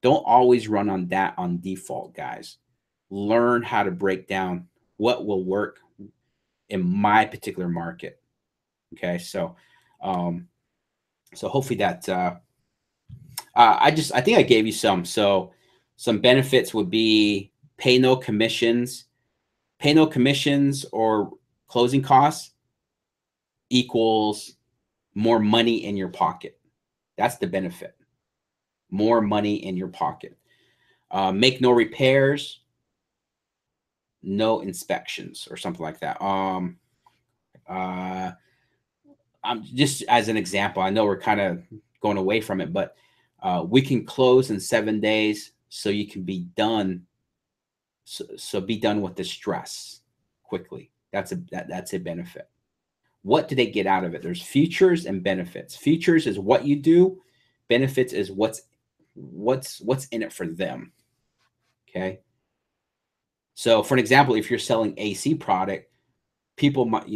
don't always run on that on default, guys. Learn how to break down what will work in my particular market. Okay, um, so hopefully that I think I gave you some. So some benefits would be pay no commissions, or closing costs equals more money in your pocket. That's the benefit. More money in your pocket. Make no repairs, no inspections, or something like that. Uh, I'm just as an example. I know we're kind of going away from it, but we can close in 7 days, so you can be done. So be done with the stress quickly. That's a benefit. What do they get out of it? There's features and benefits. Features is what you do. Benefits is what's in it for them. Okay. So for an example, if you're selling AC product, people might,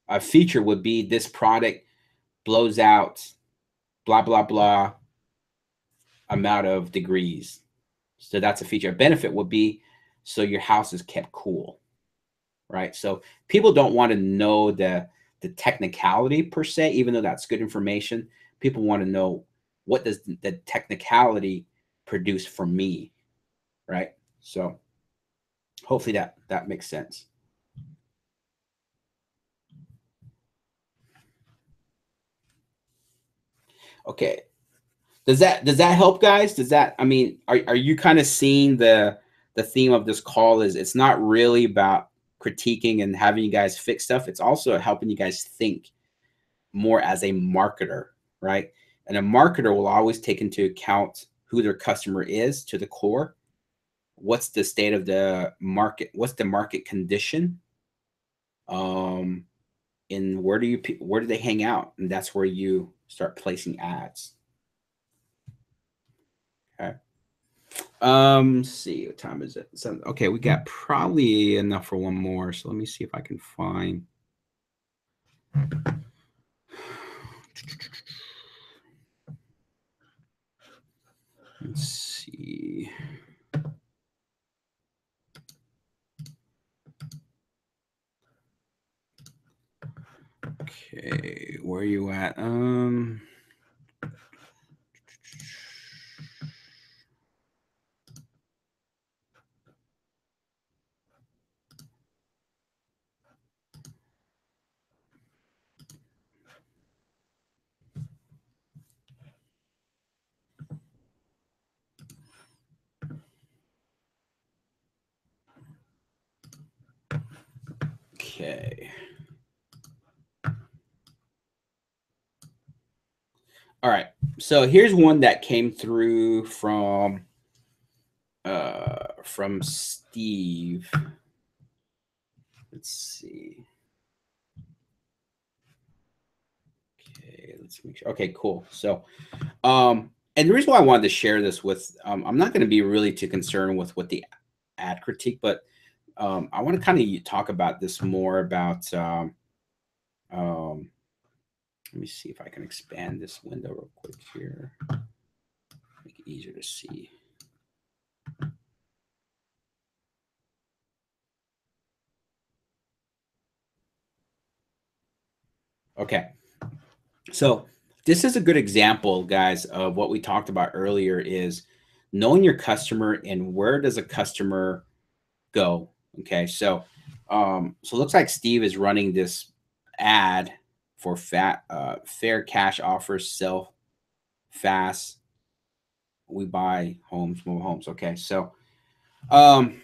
a feature would be this product blows out blah blah blah amount of degrees. So that's a feature. A benefit would be so your house is kept cool, right? So people don't want to know the technicality per se, even though that's good information. People want to know, what does the technicality produce for me, right? So hopefully that makes sense. Okay. Does that help, guys? I mean, are you kind of seeing the theme of this call is it's not really about critiquing and having you guys fix stuff. It's also helping you guys think more as a marketer, right? And a marketer will always take into account who their customer is to the core. What's the state of the market? What's the market condition? Um, and where do they hang out? And that's where you start placing ads. Okay. Let's see, what time is it? Okay, we got probably enough for one more. So let me see if I can find. Let's see. Okay, where are you at? Okay. All right. So here's one that came through from from Steve. Let's see. Okay, let's make sure. Okay, cool. So, and the reason why I wanted to share this with, I'm not going to be really too concerned with what the ad critique, but I want to kind of talk about this more about. Let me see if I can expand this window real quick here. Make it easier to see. Okay. So this is a good example, guys, of what we talked about earlier is knowing your customer and where does a customer go. Okay. So so it looks like Steve is running this ad for fair cash offers, sell fast. We buy homes, move homes. Okay. Um,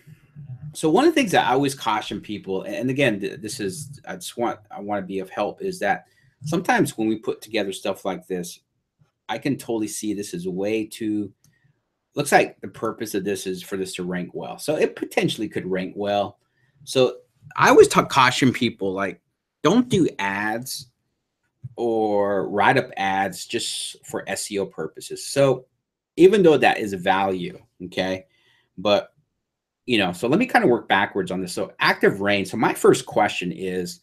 so one of the things that I always caution people, and again, this is I want to be of help, is that sometimes when we put together stuff like this, I can totally see this is a way to looks like the purpose of this is for this to rank well. So it potentially could rank well. So I always caution people like don't do ads or write up ads just for SEO purposes. So even though that is a value, okay, but so let me kind of work backwards on this. So active rain. So my first question is,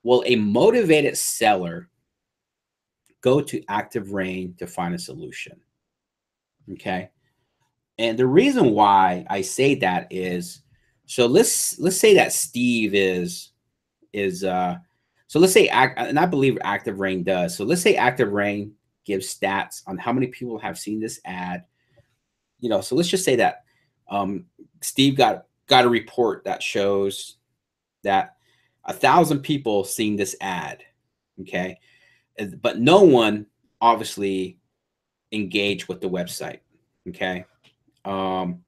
will a motivated seller go to active rain to find a solution? Okay. And the reason why I say that is, so let's say that Steve is so let's say and I believe active rain does. So let's say active rain gives stats on how many people have seen this ad. So let's just say that Steve got a report that shows that 1,000 people seen this ad, okay, but no one obviously engaged with the website, okay. Um,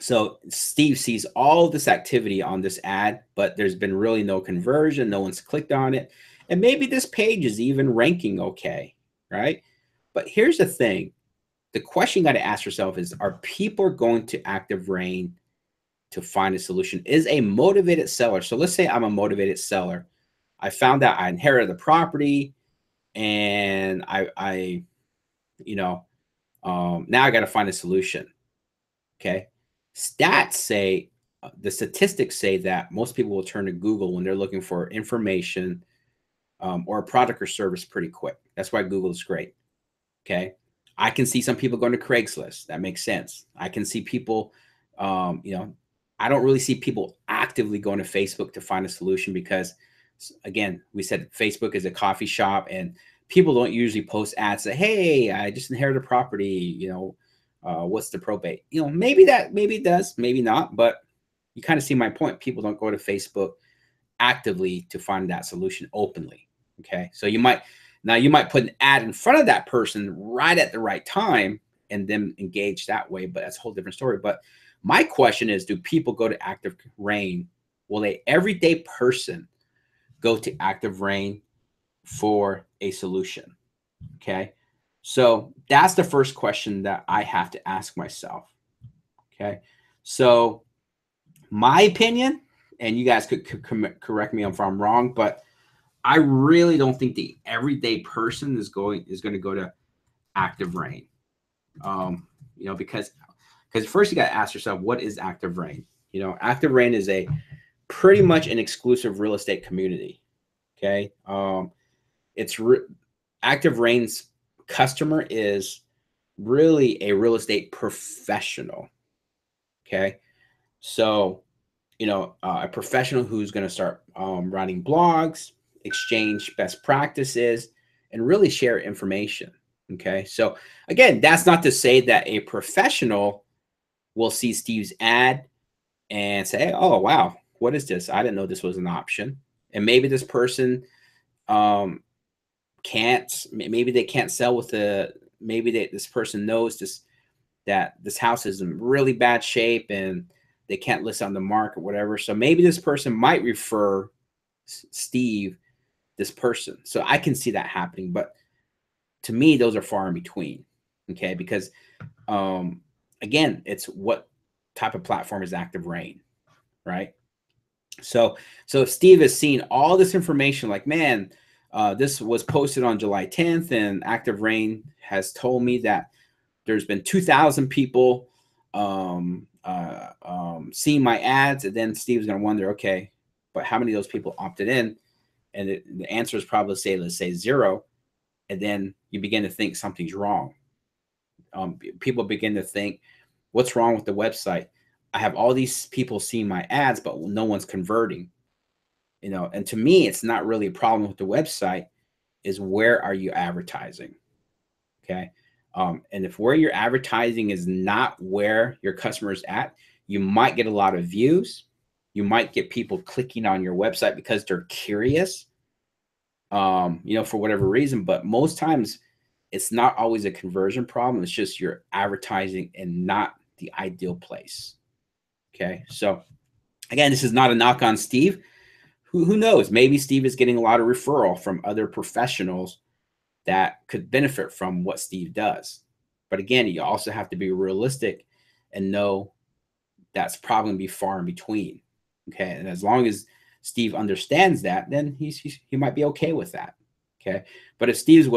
so Steve sees all this activity on this ad, but there's been really no conversion. No one's clicked on it, and maybe this page is even ranking okay, right? But here's the thing: the question you got to ask yourself is, are people going to active rain to find a solution? Is a motivated seller. So let's say I'm a motivated seller. I found out I inherited the property and I now I got to find a solution. Okay. Stats say, the statistics say that most people will turn to Google when they're looking for information or a product or service pretty quick. That's why Google is great. Okay. I can see some people going to Craigslist. That makes sense. I can see people, I don't really see people actively going to Facebook to find a solution because, again, we said Facebook is a coffee shop and people don't usually post ads that, hey, I just inherited a property, what's the probate? Maybe it does, maybe not, but you kind of see my point. People don't go to Facebook actively to find that solution openly. Okay. So you might put an ad in front of that person right at the right time and then engage that way, but that's a whole different story. But my question is, do people go to active rain? Will a everyday person go to active rain for a solution? Okay. So that's the first question that I have to ask myself. Okay. So my opinion, and you guys could correct me if I'm wrong, but I really don't think the everyday person is going to go to active rain. Because first you got to ask yourself, what is active rain? Active rain is a pretty much an exclusive real estate community. Okay. It's active rain's customer is really a real estate professional. Okay. So, a professional who's going to start writing blogs, exchange best practices, and really share information. Okay. So again, that's not to say that a professional will see Steve's ad and say, oh, wow, what is this? I didn't know this was an option. And maybe this person maybe they can't sell with this person knows that this house is in really bad shape and they can't list on the market, whatever. So maybe this person might refer Steve, this person. So I can see that happening. But to me, those are far in between. Okay. Because again, it's what type of platform is Active Rain, right? So, so if Steve has seen all this information, like, man, this was posted on July 10th, and Active Rain has told me that there's been 2,000 people seeing my ads, and then Steve's going to wonder, okay, but how many of those people opted in? And the answer is probably say, let's say 0, and then you begin to think something's wrong. People begin to think, what's wrong with the website? I have all these people seeing my ads, but no one's converting. And to me, it's not really a problem with the website. Is where are you advertising? Okay. And if where you're advertising is not where your customer is at, you might get a lot of views. You might get people clicking on your website because they're curious, for whatever reason. But most times it's not always a conversion problem. It's just you're advertising and not the ideal place. Okay. So again, this is not a knock on Steve. Who knows? Maybe Steve is getting a lot of referral from other professionals that could benefit from what Steve does. But again, you also have to be realistic and know that's probably going to be far in between. Okay. And as long as Steve understands that, then he might be okay with that. Okay. But if Steve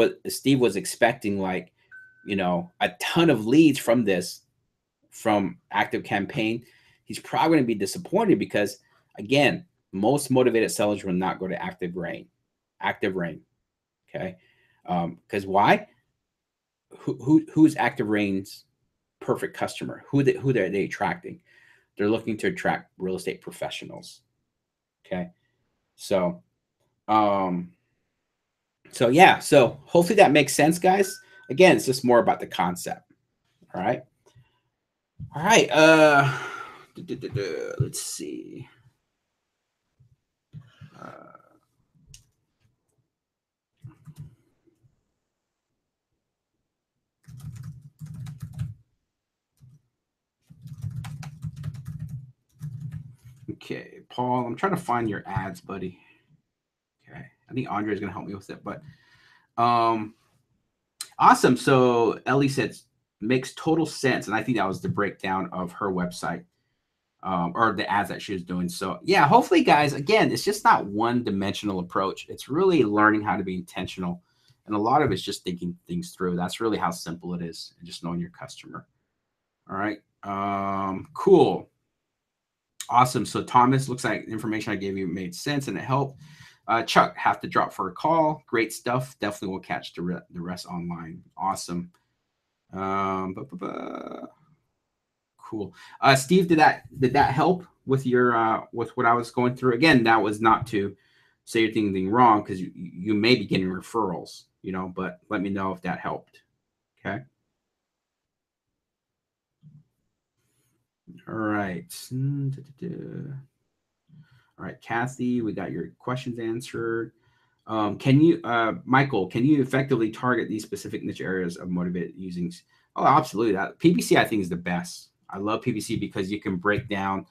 was expecting, like, a ton of leads from Active Campaign, he's probably going to be disappointed because, again, most motivated sellers will not go to Active Rain. Active Rain. Okay. Because why? Who's Active Rain's perfect customer? Who are they attracting? They're looking to attract real estate professionals. Okay. So, um, so yeah. So hopefully that makes sense, guys. Again, it's just more about the concept. All right. All right. Let's see. Uh, okay, Paul, I'm trying to find your ads, buddy. Okay. I think Andre is going to help me with it, but um, awesome. So Ellie said makes total sense, and I think that was the breakdown of her website, or the ads that she was doing. So yeah, hopefully, guys. Again, it's just not one-dimensional approach. It's really learning how to be intentional, and a lot of it's just thinking things through. That's really how simple it is, and just knowing your customer. All right. Cool. Awesome. So Thomas, looks like the information I gave you made sense and it helped. Chuck, have to drop for a call. Great stuff. Definitely will catch the rest online. Awesome. Cool. Steve, did that help with your with what I was going through? Again, that was not to say anything wrong, because you may be getting referrals, but let me know if that helped. Okay. All right. All right, Kathy, we got your questions answered. Michael, can you effectively target these specific niche areas of motivated using? Oh, absolutely. That PPC, I think, is the best. I love PPC because you can break down,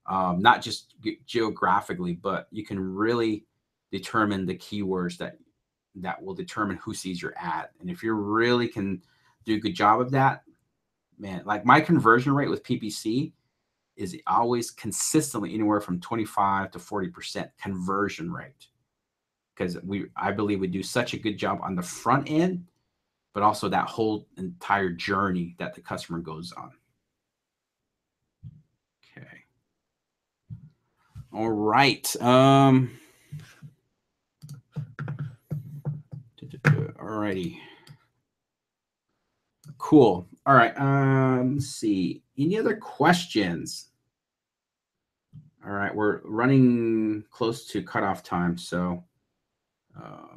not just geographically, but you can really determine the keywords that will determine who sees your ad. And if you really can do a good job of that, man, like my conversion rate with PPC is always consistently anywhere from 25 to 40% conversion rate, because I believe we do such a good job on the front end, but also that whole entire journey that the customer goes on. Okay. All right. Alrighty. Cool. All right. Let's see. Any other questions? All right. We're running close to cutoff time, so all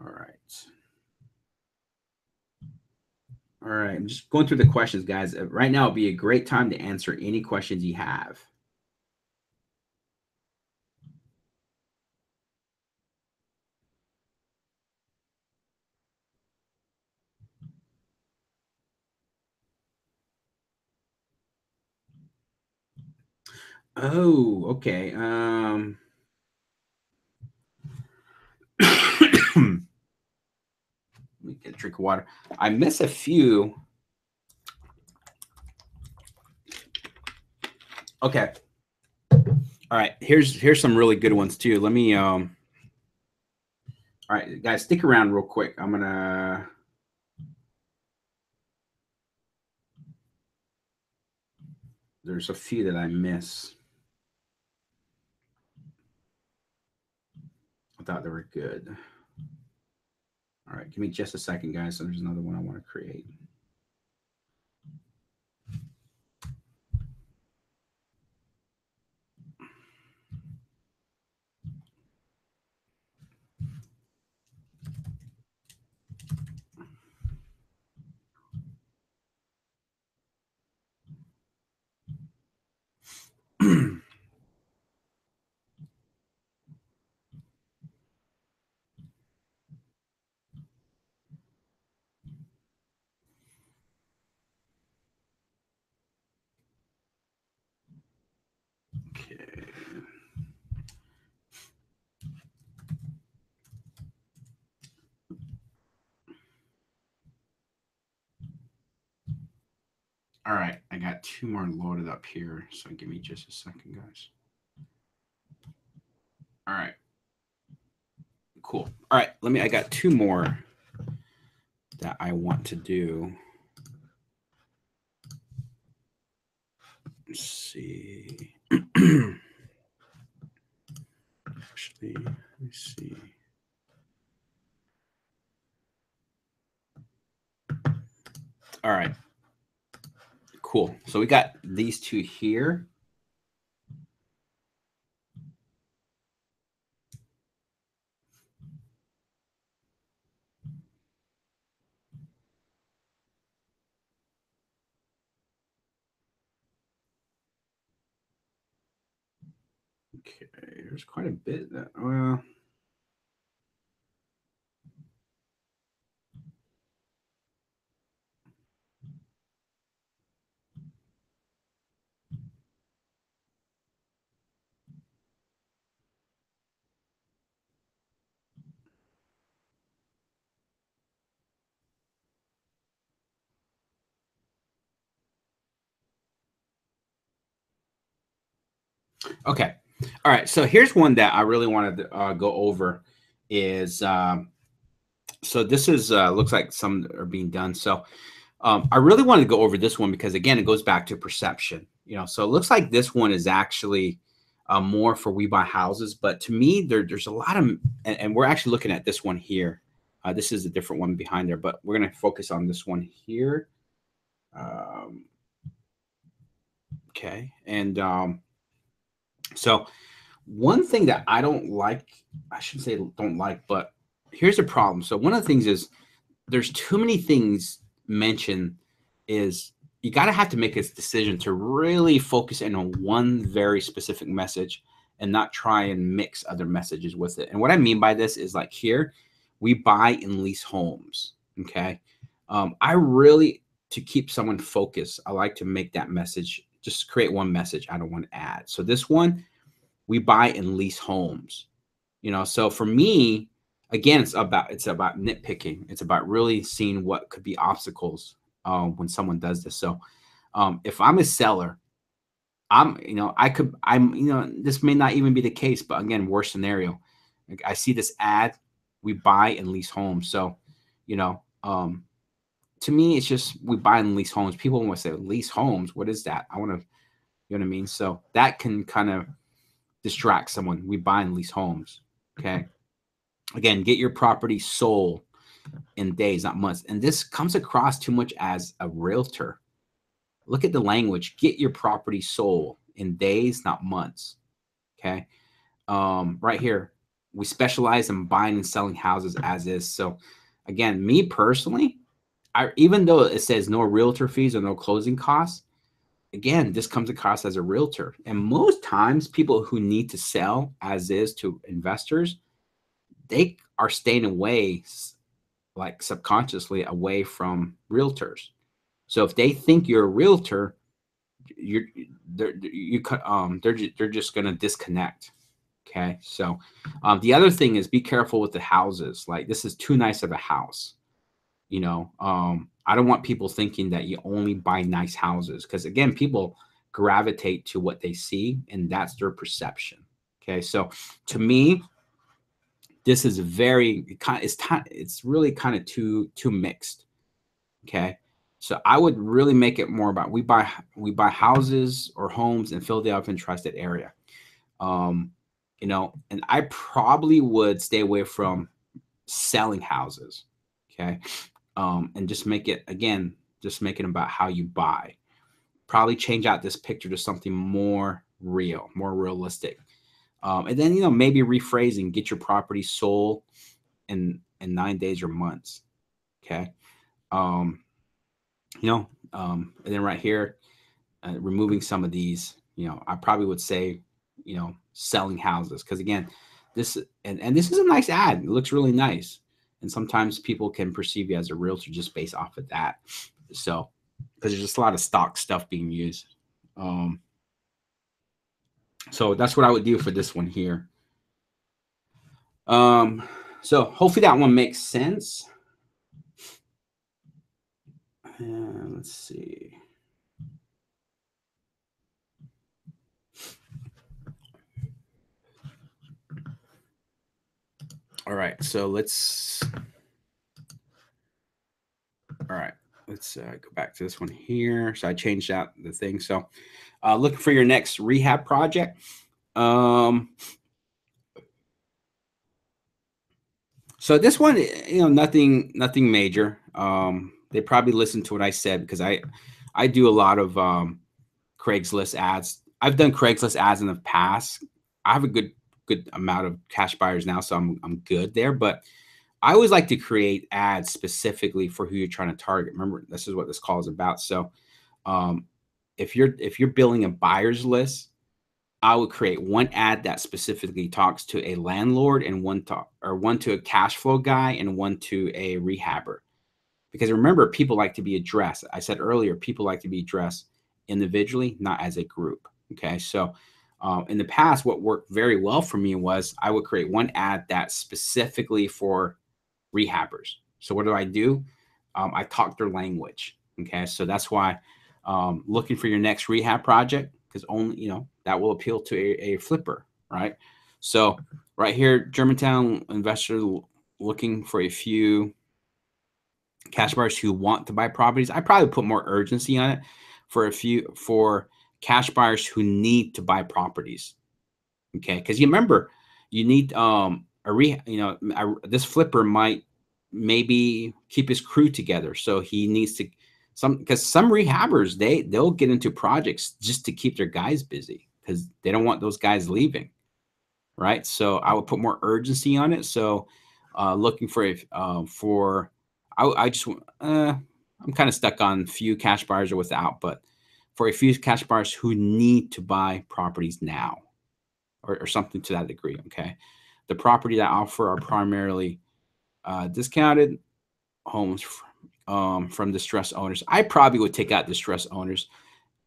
right. All right. I'm just going through the questions, guys. Right now would be a great time to answer any questions you have. Oh, okay. Let me get a drink of water. I miss a few. Okay. All right. Here's some really good ones too. Let me all right, guys, stick around real quick. I'm gonna there's a few that I miss. I thought they were good. All right, give me just a second, guys. So there's another one I want to create. Okay. All right, I got two more loaded up here, so give me just a second, guys. All right, cool. All right, I got two more that I want to do. Let's see. Actually, let me see. All right, cool. So we got these two here. Okay, there's quite a bit that, well, okay. All right. So here's one that I really wanted to go over is so this is looks like some are being done. So I really wanted to go over this one because again, it goes back to perception. So it looks like this one is actually more for we buy houses, but to me, there's a lot of, and we're actually looking at this one here. This is a different one behind there, but we're going to focus on this one here. Okay, and so one thing that I don't like, I shouldn't say don't like, but here's the problem. So one of the things is there's too many things mentioned is you got to have to make a decision to really focus in on one very specific message and not try and mix other messages with it. And what I mean by this is like here, we buy and lease homes. Okay. I really, to keep someone focused, I like to make that message, just create one message I don't want to add. So this one, we buy and lease homes. So for me, again, it's about nitpicking. It's about really seeing what could be obstacles when someone does this. So if I'm a seller, this may not even be the case, but again, worst scenario, like I see this ad, we buy and lease homes. So you know to me, it's just we buy and lease homes. People want to say lease homes, what is that? I want to, you know what I mean? So that can kind of distract someone. We buy and lease homes. Okay. Again, get your property sold in days, not months. And this comes across too much as a realtor. Look at the language. Get your property sold in days, not months. Okay. Right here, we specialize in buying and selling houses as is. So again, me personally, even though it says no realtor fees or no closing costs, again, this comes across as a realtor. And most times people who need to sell as is to investors, they are staying away, like subconsciously away from realtors. So if they think you're a realtor, they're just going to disconnect. Okay, so the other thing is be careful with the houses. Like this is too nice of a house. I don't want people thinking that you only buy nice houses because again, people gravitate to what they see and that's their perception. Okay, so to me, this is it's really kind of too mixed. Okay, so I would really make it more about we buy houses or homes in Philadelphia and tri-state area. Um, and I probably would stay away from selling houses. Okay, and just make it again, just make it about how you buy. Probably change out this picture to something more real, more realistic. And then maybe rephrasing, get your property sold in 9 days or months. Okay. Um, and then right here, removing some of these, I probably would say, selling houses. Cause again, this, and this is a nice ad. It looks really nice. And sometimes people can perceive you as a realtor just based off of that. So, cause there's just a lot of stock stuff being used. So that's what I would do for this one here. So hopefully that one makes sense. Let's see. All right, so let's go back to this one here. So I changed out the thing. So looking for your next rehab project. So this one, nothing major. They probably listened to what I said because I do a lot of Craigslist ads. I've done Craigslist ads in the past. I have a good amount of cash buyers now, so I'm good there. But I always like to create ads specifically for who you're trying to target. Remember, this is what this call is about. So, if you're building a buyer's list, I would create one ad that specifically talks to a landlord and one to a cash flow guy and one to a rehabber. Because remember, people like to be addressed. I said earlier, people like to be addressed individually, not as a group. Okay, so in the past, what worked very well for me was I would create one ad that's specifically for rehabbers. So what do? I talk their language. Okay, so that's why looking for your next rehab project because only that will appeal to a flipper, right? So right here, Germantown investor looking for a few cash buyers who want to buy properties. I probably put more urgency on it for cash buyers who need to buy properties. Okay, because you remember you need this flipper might maybe keep his crew together, so he needs to because some rehabbers they'll get into projects just to keep their guys busy because they don't want those guys leaving, right? So I would put more urgency on it. So looking I just I'm kind of stuck on few cash buyers or without, but for a few cash buyers who need to buy properties now or something to that degree. Okay, the property that I offer are primarily discounted homes from distressed owners. I probably would take out distressed owners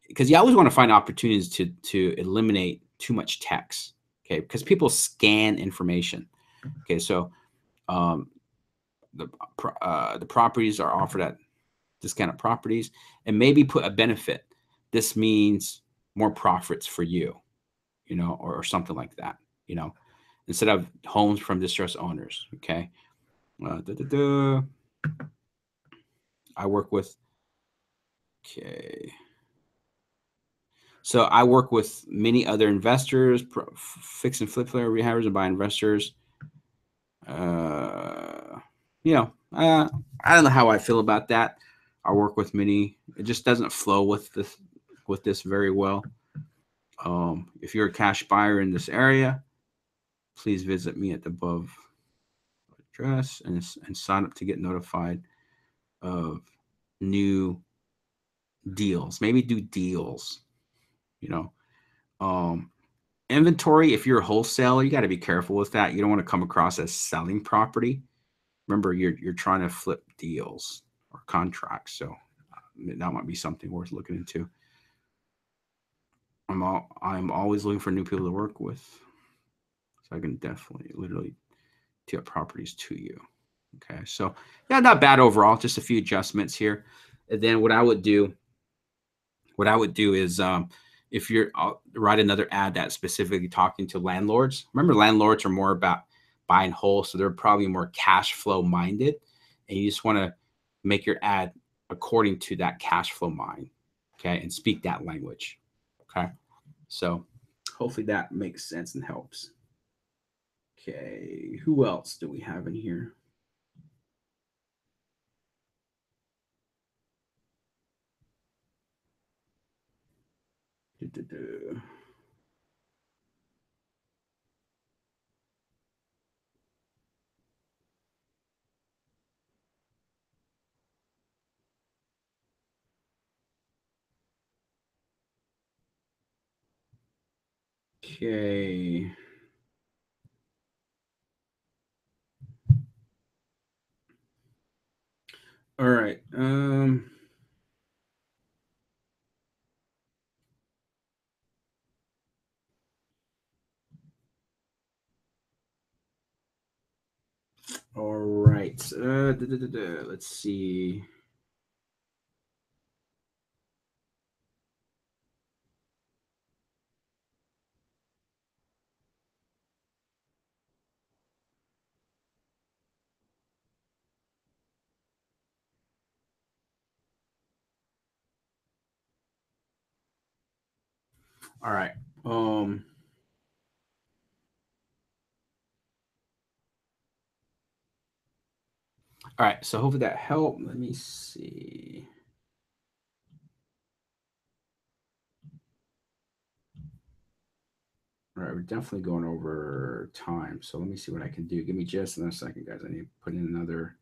because you always want to find opportunities to eliminate too much text. Okay, because people scan information. Okay, so the properties are offered at discounted properties and maybe put a benefit. This means more profits for you, or something like that, instead of homes from distressed owners. Okay. I work with, okay. So I work with many other investors, fix and flip player rehabbers and buy investors. I don't know how I feel about that. I work with many. It just doesn't flow with this very well. If you're a cash buyer in this area, please visit me at the above address and sign up to get notified of new deals. Maybe do deals. Inventory. If you're a wholesaler, you got to be careful with that. You don't want to come across as selling property. Remember, you're trying to flip deals or contracts, so that might be something worth looking into. I'm always looking for new people to work with. So I can definitely literally tip properties to you. Okay, so yeah, not bad overall. Just a few adjustments here. And then what I would do is if you're I'll write another ad that's specifically talking to landlords. Remember, landlords are more about buy and hold, so they're probably more cash flow minded, and you just want to make your ad according to that cash flow mind, okay, and speak that language. Okay, so hopefully that makes sense and helps. Okay, who else do we have in here? Okay. All right. All right. Let's see. All right. All right. So hopefully that helped. Let me see. All right, we're definitely going over time. So let me see what I can do. Give me just another second, guys. I need to put in another.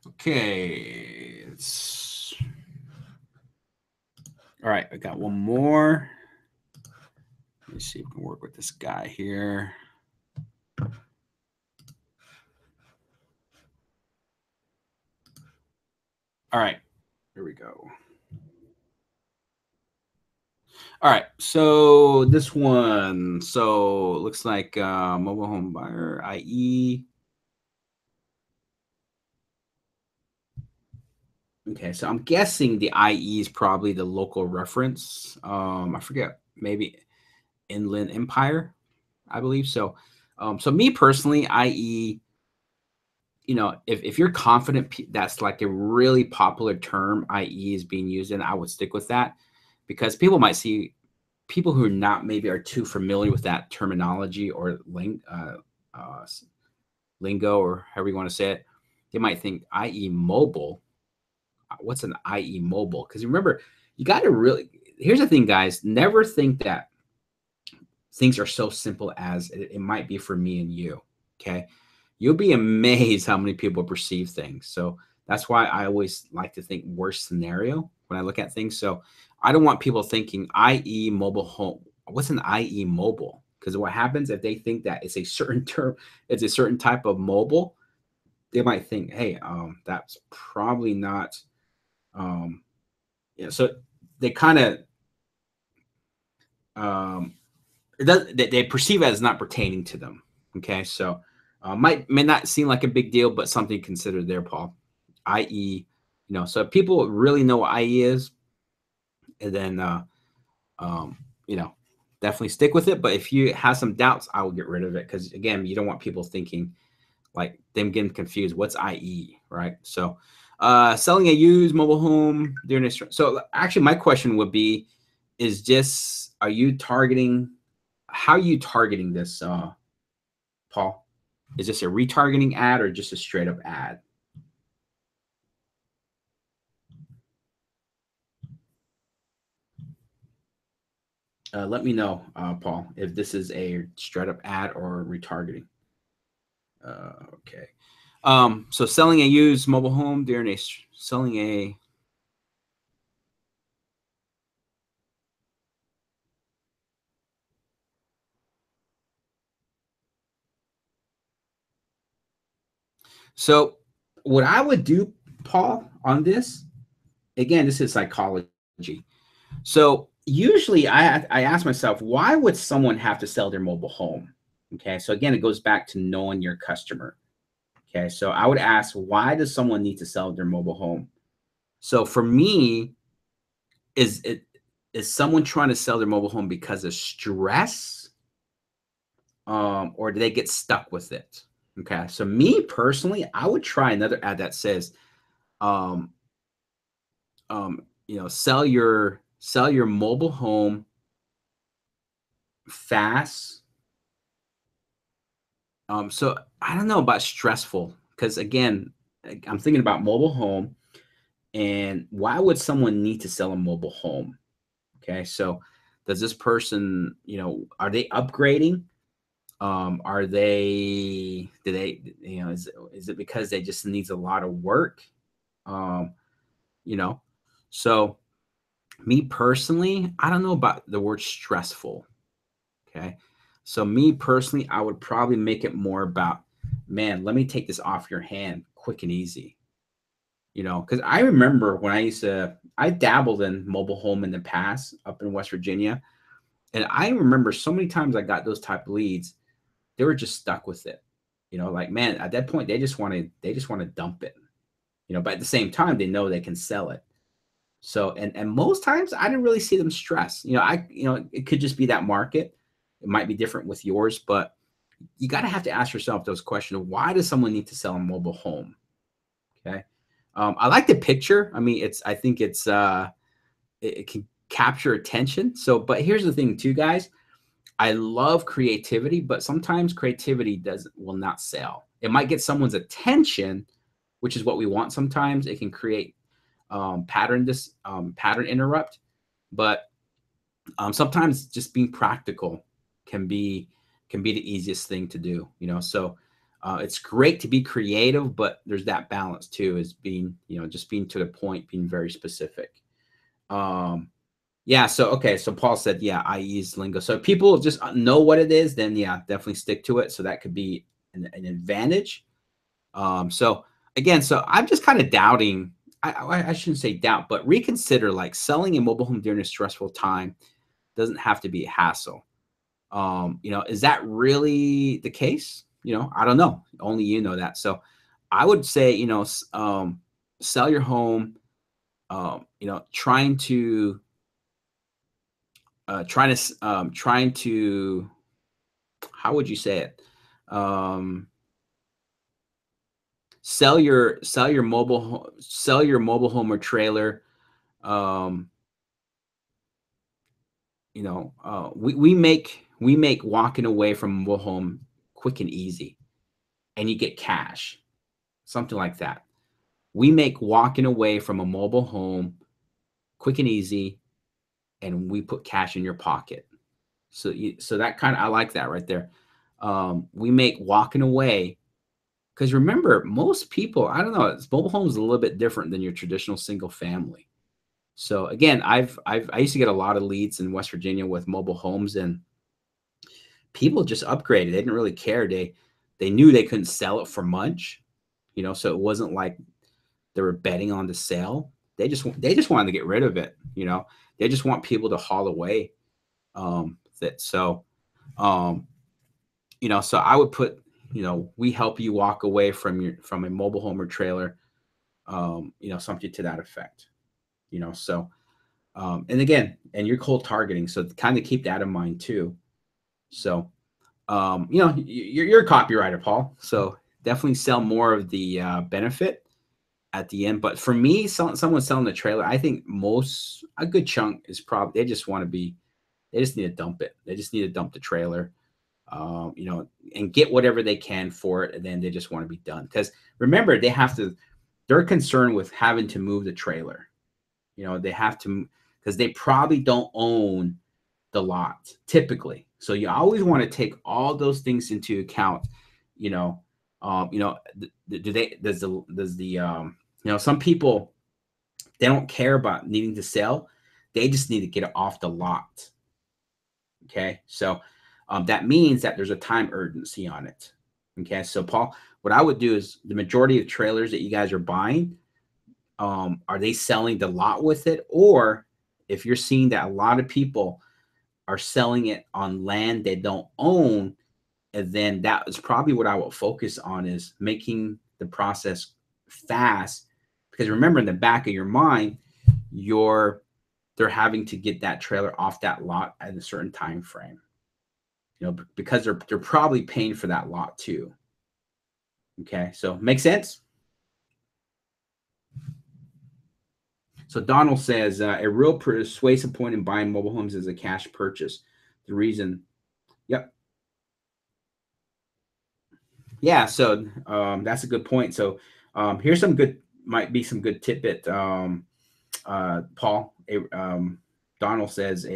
Okay. All right. I got one more. Let me see if we can work with this guy here. All right. Here we go. All right. So this one. So it looks like mobile home buyer, i.e. Okay, so I'm guessing the IE is probably the local reference. I forget, maybe Inland Empire, I believe. So, so me personally, IE, if you're confident that's like a really popular term, IE is being used, and I would stick with that because people might see people who are not maybe are too familiar with that terminology or uh, lingo or however you want to say it, they might think IE mobile. What's an IE mobile? Because remember, you got to really. Here's the thing, guys. Never think that things are so simple as it might be for me and you. Okay, you'll be amazed how many people perceive things. So that's why I always like to think worst scenario when I look at things. So I don't want people thinking IE mobile home. What's an IE mobile? Because what happens if they think that it's a certain term, it's a certain type of mobile, they might think, hey, that's probably not so they kind of um, it does they perceive it as not pertaining to them. Okay, so may not seem like a big deal, but something to consider there, Paul. I.e., so if people really know what IE is, and then um, you know, definitely stick with it. But if you have some doubts, I will get rid of it because again, you don't want people thinking like them getting confused. What's IE, right? So, selling a used mobile home during a so actually, my question would be, is just are you targeting? How are you targeting this, Paul? Is this a retargeting ad or just a straight up ad? Let me know, Paul, if this is a straight up ad or retargeting. Okay. So selling a used mobile home during selling a so what I would do, Paul, on this, again, this is psychology. So usually I ask myself, why would someone have to sell their mobile home? Okay. So again, it goes back to knowing your customer. Okay. So I would ask, why does someone need to sell their mobile home? So for me, is it is someone trying to sell their mobile home because of stress, or do they get stuck with it? Okay. So me personally, I would try another ad that says, um, sell your mobile home fast. So I don't know about stressful because again, I'm thinking about mobile home and why would someone need to sell a mobile home? Okay, so does this person, are they upgrading? Are they do they is it because they just needs a lot of work? Um, you know, so me personally, I don't know about the word stressful. Okay. So me personally, I would probably make it more about, man, let me take this off your hand quick and easy. Because I remember when I dabbled in mobile home in the past up in West Virginia. And I remember so many times I got those type of leads, they were just stuck with it. Like, man, at that point, they just want to dump it. But at the same time, they know they can sell it. So, and most times I didn't really see them stress. It could just be that market. It might be different with yours, but you got to have to ask yourself those questions. Why does someone need to sell a mobile home? Okay. I like the picture. I mean, I think it can capture attention. So, but here's the thing too, guys. I love creativity, but sometimes creativity will not sell. It might get someone's attention, which is what we want. Sometimes it can create pattern interrupt, but sometimes just being practical can be the easiest thing to do. So it's great to be creative, but there's that balance too, is being just being to the point, being very specific. Yeah. So okay. So Paul said, yeah, I use lingo. So if people just know what it is, then yeah, definitely stick to it. So that could be an advantage. So again, so I'm just kind of doubting. I shouldn't say doubt, but reconsider, like, selling a mobile home during a stressful time doesn't have to be a hassle. Is that really the case? I don't know. Only you know that. So I would say, sell your home. Trying to, how would you say it? Um, sell your mobile home or trailer. Um, we make walking away from a mobile home quick and easy, and you get cash, something like that. We make walking away from a mobile home quick and easy, and we put cash in your pocket. So that kind of, I like that right there. We make walking away, because remember, most people, I don't know, mobile homes is a little bit different than your traditional single family. So again, I used to get a lot of leads in West Virginia with mobile homes, and people just upgraded. They didn't really care. They knew they couldn't sell it for much, so it wasn't like they were betting on the sale. They just wanted to get rid of it. They just want people to haul away. That so, um, so I would put, we help you walk away from a mobile home or trailer, something to that effect. So, and again, and you're cold targeting, so kind of keep that in mind too. So, you're a copywriter, Paul. So definitely sell more of the benefit at the end. But for me, someone selling the trailer, I think a good chunk is probably, they just need to dump it. They just need to dump the trailer, and get whatever they can for it. And then they just want to be done. Because remember, they're concerned with having to move the trailer. They have to, because they probably don't own the lot typically. So you always want to take all those things into account. You know, does the some people, they don't care about needing to sell. They just need to get it off the lot. Okay. So that means that there's a time urgency on it. Okay. So Paul, what I would do is the majority of trailers that you guys are buying, are they selling the lot with it? Or if you're seeing that a lot of people are selling it on land they don't own, and then that is probably what I will focus on, is making the process fast. Because remember, in the back of your mind, they're having to get that trailer off that lot at a certain time frame. Because they're probably paying for that lot too. Okay, so make sense? So Donald says a real persuasive point in buying mobile homes is a cash purchase. The reason, yep, yeah. So that's a good point. So here's might be some good tidbit. Paul, Donald says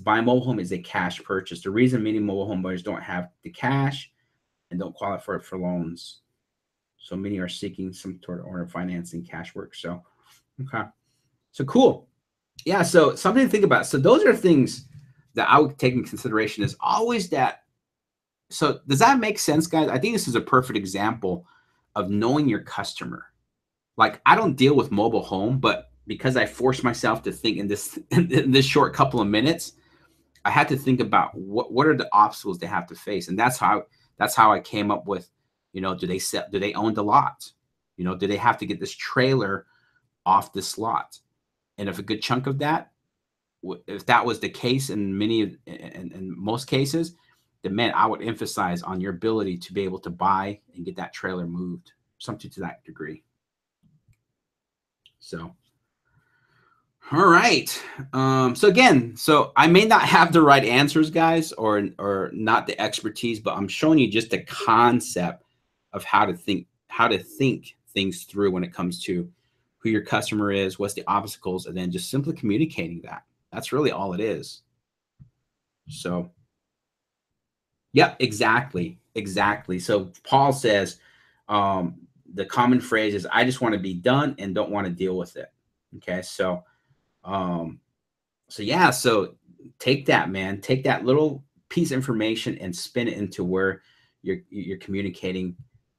buying mobile home is a cash purchase. The reason many mobile home buyers don't have the cash and don't qualify for loans. So many are seeking some sort of owner financing. Cash work. So okay, so cool. Yeah, so something to think about. So those are things that I would take in consideration, is always that. So does that make sense, guys? I think this is a perfect example of knowing your customer. Like, I don't deal with mobile home, but because I forced myself to think in this short couple of minutes, I had to think about what are the obstacles they have to face. And that's how I came up with, do they own the lot? Do they have to get this trailer off this lot? And if a good chunk of that, if that was the case in most cases, then man, I would emphasize on your ability to be able to buy and get that trailer moved, something to that degree. So, all right. So I may not have the right answers, guys, or not the expertise, but I'm showing you just the concept of how to think things through when it comes to who your customer is, what's the obstacles, and then just simply communicating that. That's really all it is. So, yeah, exactly. So Paul says, the common phrase is, I just want to be done and don't want to deal with it. Okay. So yeah, so take that, man, take that little piece of information and spin it into where you're communicating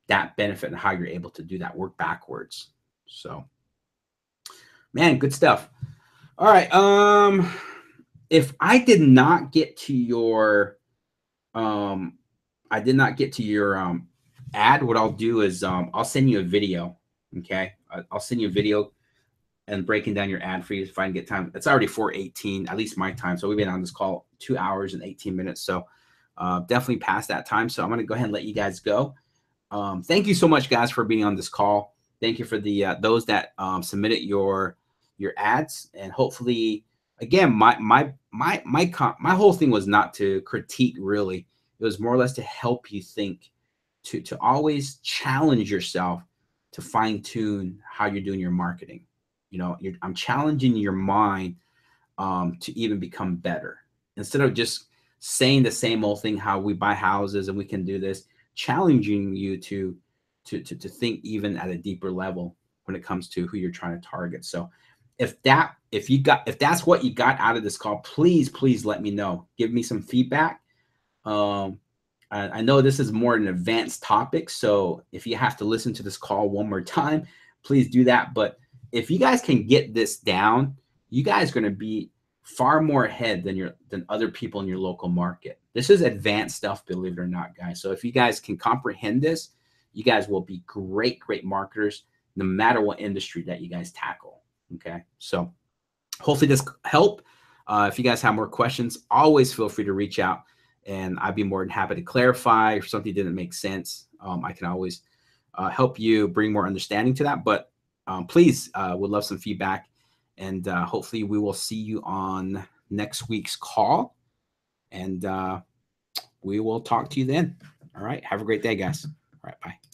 that benefit and how you're able to do that, work backwards. So, man, good stuff. All right. If I did not get to your ad, what I'll do is I'll send you a video. Okay, I'll send you a video and breaking down your ad for you if I can get time. It's already 4:18, at least my time. So we've been on this call 2 hours and 18 minutes. So definitely past that time. So I'm going to go ahead and let you guys go. Thank you so much, guys, for being on this call. Thank you for the those that submitted your ads, and hopefully, again, my whole thing was not to critique, really. It was more or less to help you think, to always challenge yourself to fine tune how you're doing your marketing. I'm challenging your mind to even become better, instead of just saying the same old thing, how we buy houses and we can do this. Challenging you to think even at a deeper level when it comes to who you're trying to target. So if that's what you got out of this call, please let me know. Give me some feedback. I know this is more an advanced topic, so if you have to listen to this call one more time, please do that. But if you guys can get this down, you guys are going to be far more ahead than other people in your local market. This is advanced stuff, believe it or not, guys. So if you guys can comprehend this, you guys will be great marketers, no matter what industry that you guys tackle. Okay, so hopefully this helped. If you guys have more questions, always feel free to reach out, and I'd be more than happy to clarify if something didn't make sense. I can always help you bring more understanding to that. But please, would love some feedback, and hopefully we will see you on next week's call, and we will talk to you then. All right, have a great day, guys. All right, bye.